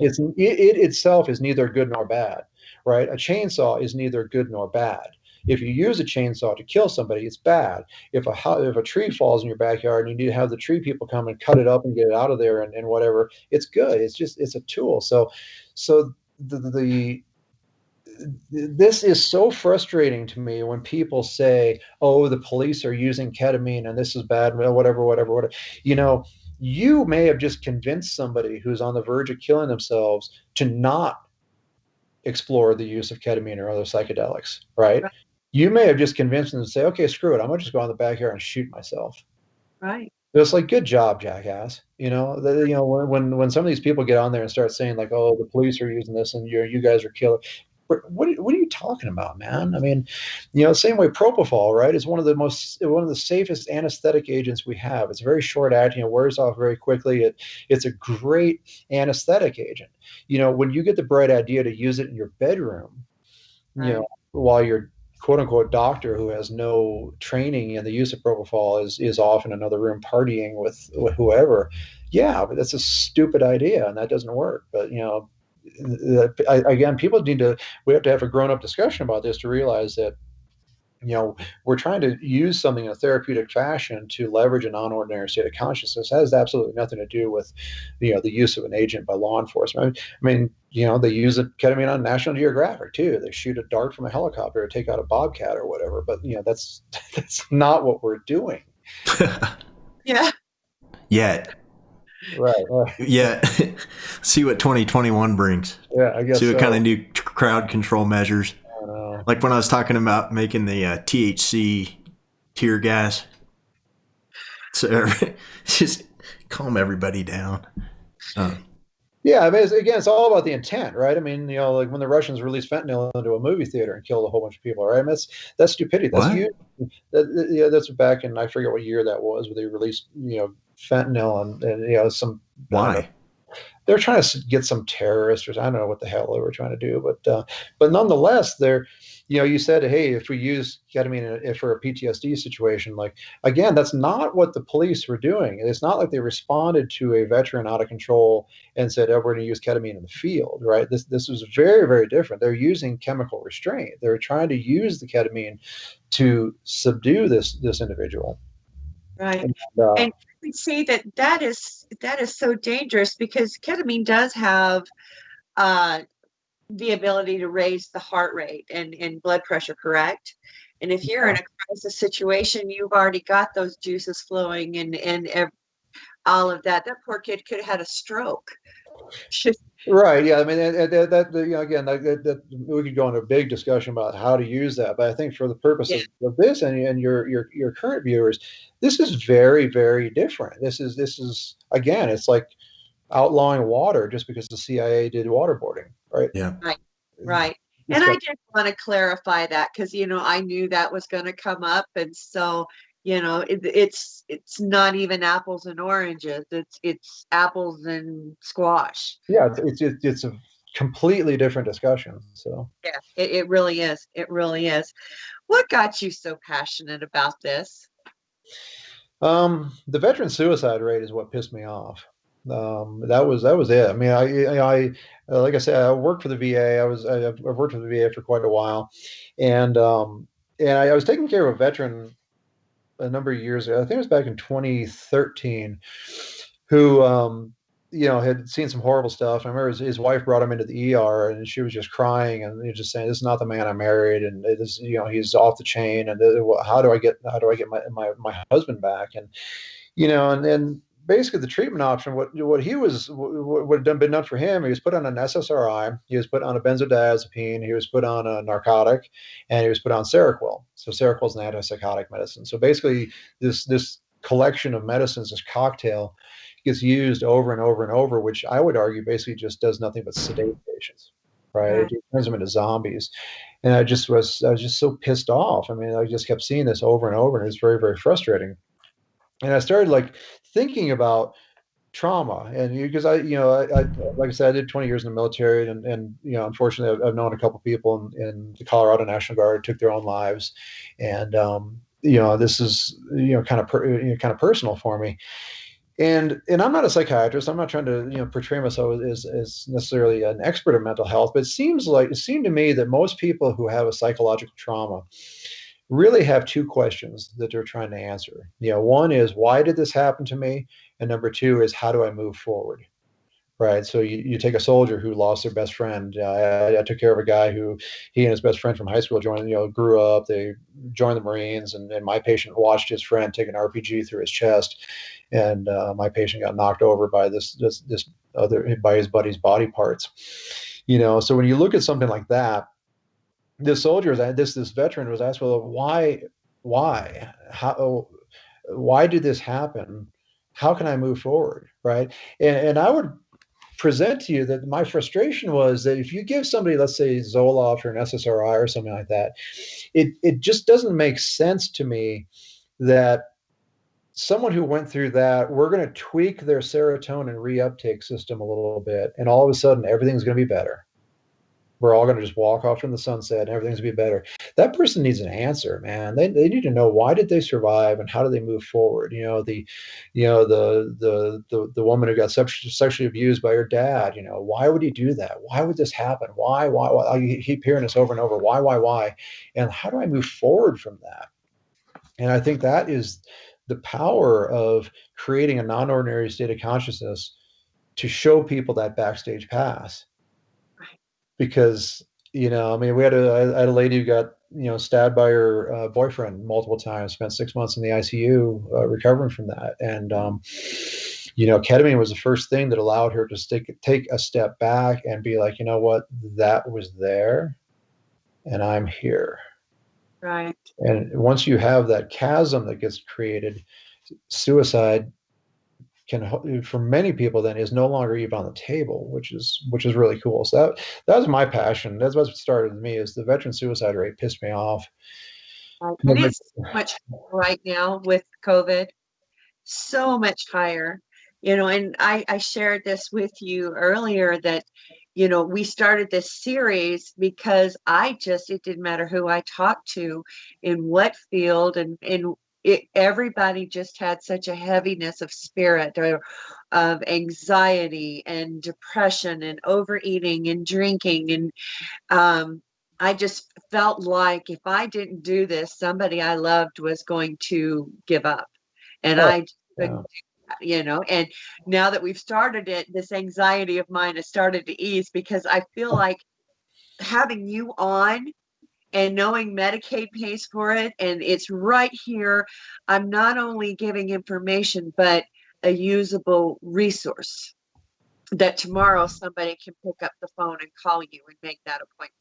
it itself is neither good nor bad, right? A chainsaw is neither good nor bad. If you use a chainsaw to kill somebody, it's bad. If a tree falls in your backyard and you need to have the tree people come and cut it up and get it out of there and whatever, it's good. It's a tool. So this is so frustrating to me when people say, oh, the police are using ketamine and this is bad, whatever. You may have just convinced somebody who's on the verge of killing themselves to not explore the use of ketamine or other psychedelics, right? You may have just convinced them to say, okay, screw it, I'm gonna just go in the backyard and shoot myself. Right. It's like, good job, jackass. When some of these people get on there and start saying like, oh, the police are using this and you guys are killing. What are you talking about, man? I mean, same way propofol, right, is one of the safest anesthetic agents we have. It's very short acting, it wears off very quickly. It's a great anesthetic agent. When you get the bright idea to use it in your bedroom, while your quote unquote doctor who has no training in the use of propofol is off in another room partying with whoever. Yeah, but that's a stupid idea and that doesn't work. But again, we have to have a grown-up discussion about this to realize that we're trying to use something in a therapeutic fashion to leverage a non-ordinary state of consciousness. That has absolutely nothing to do with the use of an agent by law enforcement. I mean, they use ketamine on National Geographic too. They shoot a dart from a helicopter or take out a bobcat or whatever, but that's not what we're doing. Yeah. Yet. Right. Yeah. See what 2021 brings. Yeah, I guess See what so. kind of new crowd control measures. I know. Like when I was talking about making the THC tear gas. So just calm everybody down. Uh, Yeah, I mean, again, it's all about the intent, right? I mean, like when the Russians released fentanyl into a movie theater and killed a whole bunch of people, right? I mean, that's stupidity. That's what? you. Yeah, that's back in, I forget what year that was, where they released fentanyl and I don't know, Why? they're trying to get some terrorists, or I don't know what the hell they were trying to do, but nonetheless, they're, you said, hey, if we use ketamine for a PTSD situation, like, again, that's not what the police were doing. It's not like they responded to a veteran out of control and said, "Oh, we're going to use ketamine in the field," right? This was very, very different. They're using chemical restraint. They're trying to use the ketamine to subdue this individual. Right. And, uh, And we see that is so dangerous because ketamine does have uh, the ability to raise the heart rate and blood pressure, correct? And if you're in a crisis situation, you've already got those juices flowing and all of that. That poor kid could have had a stroke. Right. Yeah. I mean, again, we could go into a big discussion about how to use that, but I think for the purpose Yeah. of this and your current viewers, this is very, very different. This is again, it's like outlawing water just because the CIA did waterboarding, right? Yeah. Right. Right. It's And I got just want to clarify that because I knew that was going to come up, and so it's not even apples and oranges. It's apples and squash. yeah, it's a completely different discussion. So, Yeah, it really is. It really is. What got you so passionate about this? the veteran suicide rate is what pissed me off. That was it. I mean, like I said, I worked for the VA. I've worked for the VA for quite a while, and I was taking care of a veteran a number of years ago. I think it was back in 2013, who had seen some horrible stuff. I remember his wife brought him into the ER, and she was just crying and just saying, "This is not the man I married, and it is, he's off the chain. And how do I get my husband back?" And and then basically the treatment option, what he was what had been done for him, he was put on an SSRI, he was put on a benzodiazepine, he was put on a narcotic, and he was put on Seroquel. So Seroquel is an antipsychotic medicine. So basically, this collection of medicines, this cocktail, gets used over and over and over, which I would argue basically just does nothing but sedate patients. Right, it Right. just turns them into zombies, and I was just so pissed off. I mean, I just kept seeing this over and over, and it was very, very frustrating. And I started like thinking about trauma, and because I like I said, I did 20 years in the military, and unfortunately, I've known a couple people in the Colorado National Guard who took their own lives, and this is kind of personal for me. And I'm not a psychiatrist. I'm not trying to portray myself as necessarily an expert in mental health, but it seemed to me that most people who have a psychological trauma really have two questions that they're trying to answer. One is, why did this happen to me? And number two is, how do I move forward? Right. So you take a soldier who lost their best friend. I took care of a guy who he and his best friend from high school grew up. They joined the Marines, and my patient watched his friend take an RPG through his chest, and my patient got knocked over by this other by his buddy's body parts. So when you look at something like that, this veteran was asked, well, how, why did this happen? How can I move forward? Right. And I would present to you that my frustration was that if you give somebody, let's say, Zoloft or an SSRI or something like that, it just doesn't make sense to me that someone who went through that, we're going to tweak their serotonin reuptake system a little bit, and all of a sudden everything's going to be better. We're all going to just walk off from the sunset and everything's going to be better. That person needs an answer, man. They need to know, why did they survive and how do they move forward? The woman who got sexually abused by her dad, why would he do that? Why would this happen? Why? I keep hearing this over and over. Why? And how do I move forward from that? And I think that is the power of creating a non-ordinary state of consciousness to show people that backstage pass. Because I mean, I had a lady who got stabbed by her boyfriend multiple times, spent 6 months in the ICU recovering from that, and Ketamine was the first thing that allowed her to take a step back and be like, you know what, that was there and I'm here. Right. And once you have that chasm that gets created, suicide can, for many people, then is no longer even on the table, which is really cool. So that was my passion. That's what started with me. Is the veteran suicide rate pissed me off. And it's much right now with COVID, so much higher. And I shared this with you earlier that, we started this series because it didn't matter who I talked to in what field, and everybody just had such a heaviness of spirit, or of anxiety and depression and overeating and drinking. And I just felt like if I didn't do this, somebody I loved was going to give up. And Oh, I just couldn't do that. And now that we've started it, this anxiety of mine has started to ease, because I feel like having you on and knowing Medicaid pays for it and it's right here, I'm not only giving information, but a usable resource that tomorrow somebody can pick up the phone and call you and make that appointment.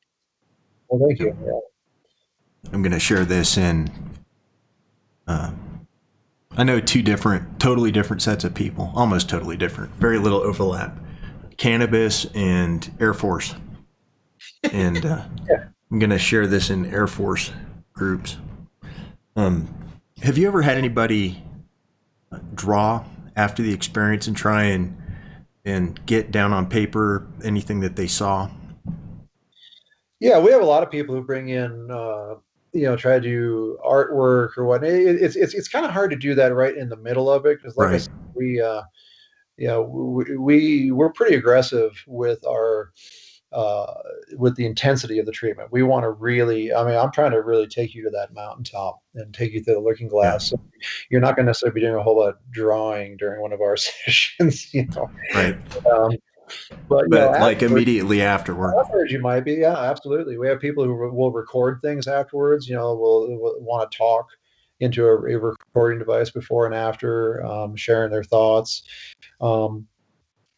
well, thank you. Yeah. I'm going to share this in. I know two totally different sets of people, almost totally different, very little overlap. Cannabis and Air Force. And Yeah. I'm going to share this in Air Force groups. Have you ever had anybody draw after the experience and try and get down on paper anything that they saw? Yeah, we have a lot of people who bring in, try to do artwork or what. It's kind of hard to do that right in the middle of it, because, like I Right. said, we're pretty aggressive with our with the intensity of the treatment. We want to really, I'm trying to really take you to that mountaintop and take you through the looking glass. Yeah. So you're not going to necessarily be doing a whole lot of drawing during one of our sessions, Right. Um, but like immediately afterward. afterwards you might be, yeah, absolutely. We have people who will record things afterwards. Will want to talk into a recording device before and after, sharing their thoughts.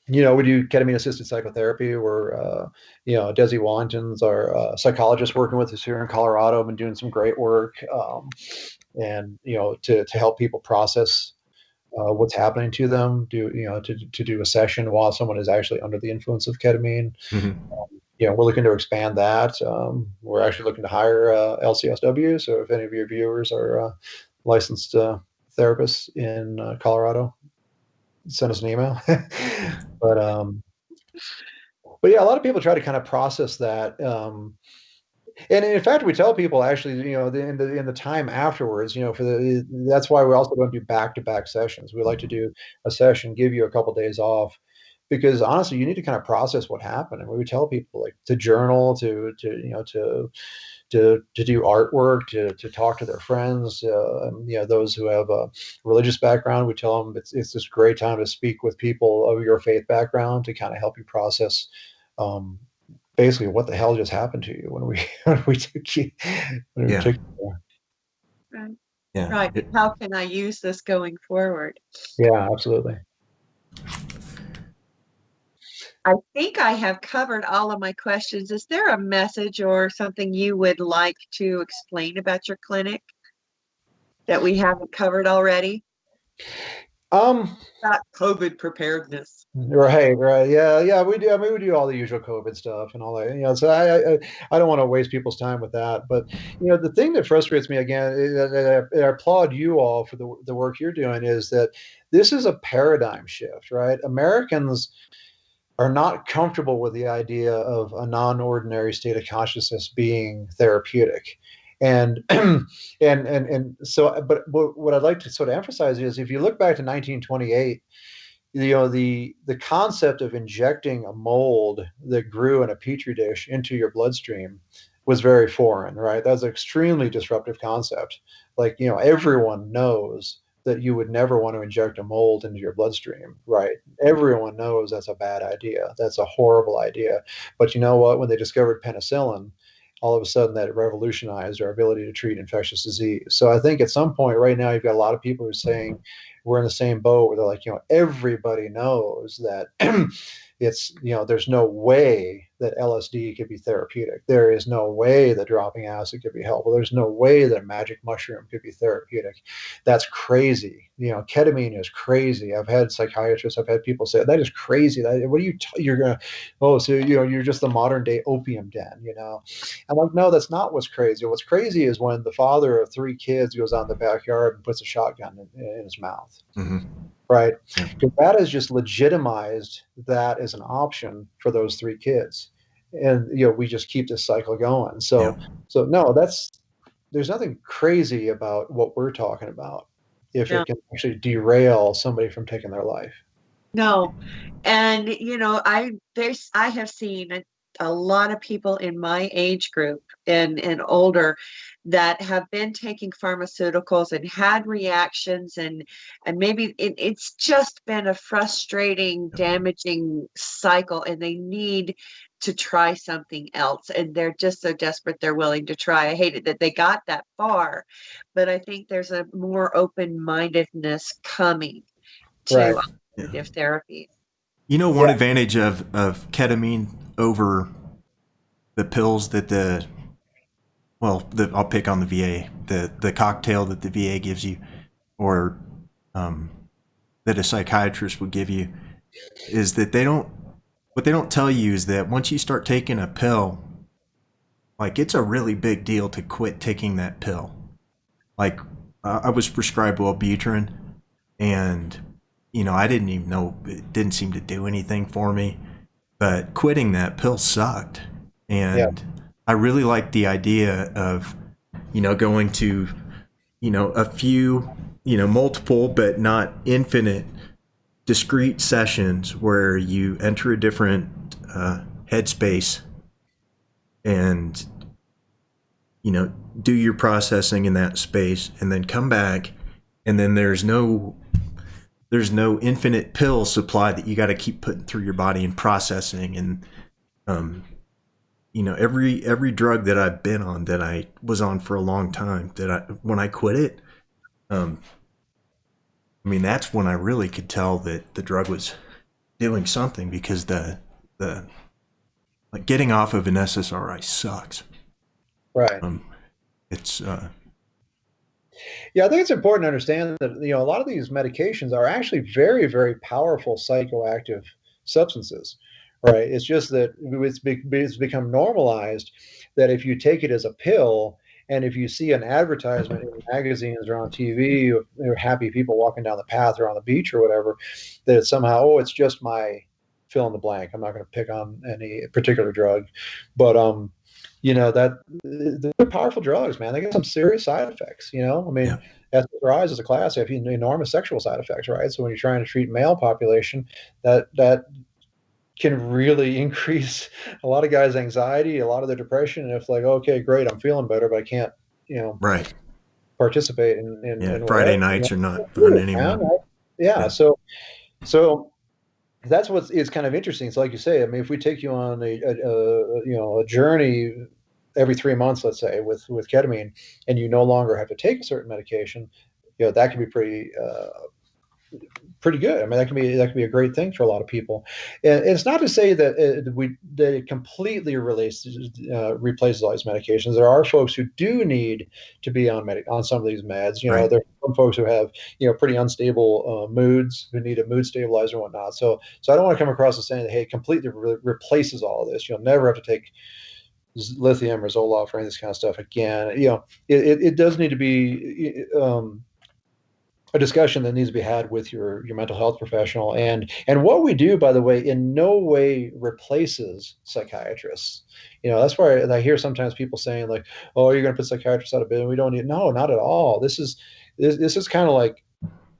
We do ketamine assisted psychotherapy where, Desi Wallington's our psychologist working with us here in Colorado, been doing some great work, and, to help people process what's happening to them, to do a session while someone is actually under the influence of ketamine. Mm-hmm. We're looking to expand that. We're actually looking to hire LCSW. So if any of your viewers are licensed therapists in Colorado, send us an email. but yeah, a lot of people try to kind of process that. And in fact, we tell people actually, in the time afterwards, that's why we also don't do back-to-back sessions. We like to do a session, give you a couple days off, because honestly, you need to kind of process what happened. And we would tell people, like, to journal, to do artwork, to talk to their friends. Those who have a religious background, we tell them it's this great time to speak with people of your faith background to kind of help you process. Basically, what the hell just happened to you when we took you? Yeah. Right. Yeah. Right. How can I use this going forward? Yeah, absolutely. I think I have covered all of my questions. Is there a message or something you would like to explain about your clinic that we haven't covered already? About COVID preparedness. Right. Yeah. We do. We do all the usual COVID stuff and all that. So I don't want to waste people's time with that. But the thing that frustrates me again, I applaud you all for the work you're doing, is that this is a paradigm shift, right? Americans are not comfortable with the idea of a non-ordinary state of consciousness being therapeutic. And so, but what I'd like to sort of emphasize is, if you look back to 1928, the concept of injecting a mold that grew in a petri dish into your bloodstream was very foreign, right? That was an extremely disruptive concept. Like, everyone knows that you would never want to inject a mold into your bloodstream, right? Everyone knows that's a bad idea. That's a horrible idea. But you know what? When they discovered penicillin, all of a sudden that revolutionized our ability to treat infectious disease. So I think at some point right now, you've got a lot of people who are saying, we're in the same boat where they're like, everybody knows that it's, there's no way that LSD could be therapeutic. There is no way that dropping acid could be helpful. There's no way that a magic mushroom could be therapeutic. That's crazy. Ketamine is crazy. I've had psychiatrists, I've had people say, that is crazy. What are you, you're going to, so, you're just the modern day opium den, I'm like, no, that's not what's crazy. What's crazy is when the father of 3 kids goes out in the backyard and puts a shotgun in his mouth. Mm-hmm. Right. Because that has just legitimized that as an option for those 3 kids. And, we just keep this cycle going. So no, there's nothing crazy about what we're talking about if it can actually derail somebody from taking their life. No. And, I have seen a lot of people in my age group and older that have been taking pharmaceuticals and had reactions, and maybe it's just been a frustrating, damaging cycle, and they need to try something else, and they're just so desperate they're willing to try. I hate it that they got that far, but I think there's a more open-mindedness coming to alternative therapies. One advantage of ketamine over the pills that I'll pick on the VA, the cocktail that the VA gives you, or that a psychiatrist would give you, is that what they don't tell you is that once you start taking a pill, like, it's a really big deal to quit taking that pill. Like, I was prescribed Wellbutrin, and I didn't even know, it didn't seem to do anything for me, but quitting that pill sucked. And I really liked the idea of, going to, a few, multiple but not infinite discrete sessions where you enter a different headspace and, do your processing in that space, and then come back, and then there's no infinite pill supply that you got to keep putting through your body and processing. And every drug that I've been on, that I was on for a long time, when I quit it, that's when I really could tell that the drug was doing something, because the getting off of an SSRI sucks. Right. It's I think it's important to understand that a lot of these medications are actually very, very powerful psychoactive substances, right? It's just that it's become normalized that if you take it as a pill, and if you see an advertisement in magazines or on TV of happy people walking down the path or on the beach or whatever, that somehow, it's just my fill in the blank. I'm not going to pick on any particular drug, but that they're powerful drugs, man. They get some serious side effects. SSRIs as a class have enormous sexual side effects, right? So when you're trying to treat male population, that can really increase a lot of guys' anxiety, a lot of their depression. And if, like, okay, great, I'm feeling better, but I can't, participate in Friday nights are not fun anymore. So that's it's kind of interesting. So, like you say, if we take you on a journey every 3 months, let's say, with ketamine, and you no longer have to take a certain medication, that can be pretty good. That can be a great thing for a lot of people. And it's not to say that it completely replaces all these medications. There are folks who do need to be on some of these meds. There are some folks who have pretty unstable moods, who need a mood stabilizer and whatnot. So I don't want to come across as saying that, hey, it completely replaces all of this. You'll never have to take lithium or Zoloft or any of this kind of stuff again. It does need to be a discussion that needs to be had with your mental health professional. And what we do, by the way, in no way replaces psychiatrists. That's why I hear sometimes people saying, like, oh, you're going to put psychiatrists out of business. We don't need. No, not at all. This is kind of like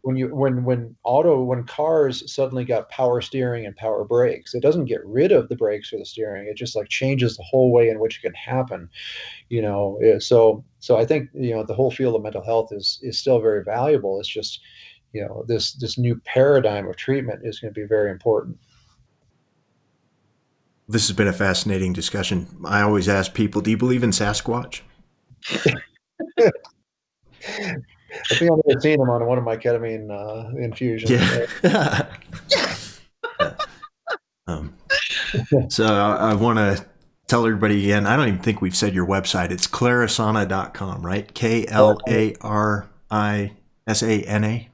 when cars suddenly got power steering and power brakes. It doesn't get rid of the brakes or the steering. It just, like, changes the whole way in which it can happen. So I think the whole field of mental health is still very valuable. It's just this new paradigm of treatment is going to be very important. This has been a fascinating discussion. I always ask people, do you believe in Sasquatch? I think I've never seen him on one of my ketamine infusions. Yeah. um, so I want to tell everybody again, I don't even think we've said your website. It's clarisana.com, right? KLARISANA.com.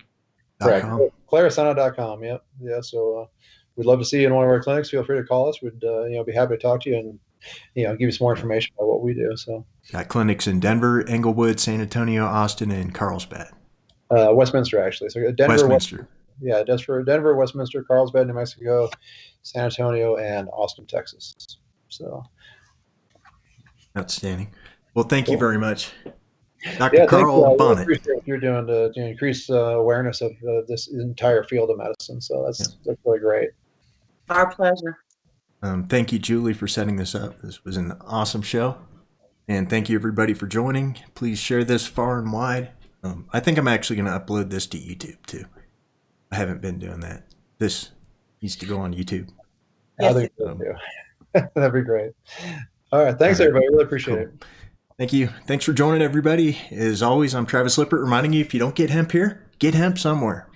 Correct. Klarisana.com. Yep. Yeah. So we'd love to see you in one of our clinics. Feel free to call us. We'd be happy to talk to you and give you some more information about what we do. So got clinics in Denver, Englewood, San Antonio, Austin, and Carlsbad. Westminster, actually. So Denver, Westminster. Denver, Westminster, Carlsbad, New Mexico, San Antonio, and Austin, Texas. So outstanding. Well, thank you very much, Dr. Dr. Carl Bonnet. I appreciate what you're doing to increase awareness of this entire field of medicine. So that's really great. Our pleasure. Thank you, Julie, for setting this up. This was an awesome show. And thank you, everybody, for joining. Please share this far and wide. I think I'm actually going to upload this to YouTube, too. I haven't been doing that. This needs to go on YouTube. Yes. I think so, too. That'd be great. All right. Thanks, everybody. Really appreciate it. Thank you. Thanks for joining, everybody. As always, I'm Travis Lippert reminding you, if you don't get hemp here, get hemp somewhere.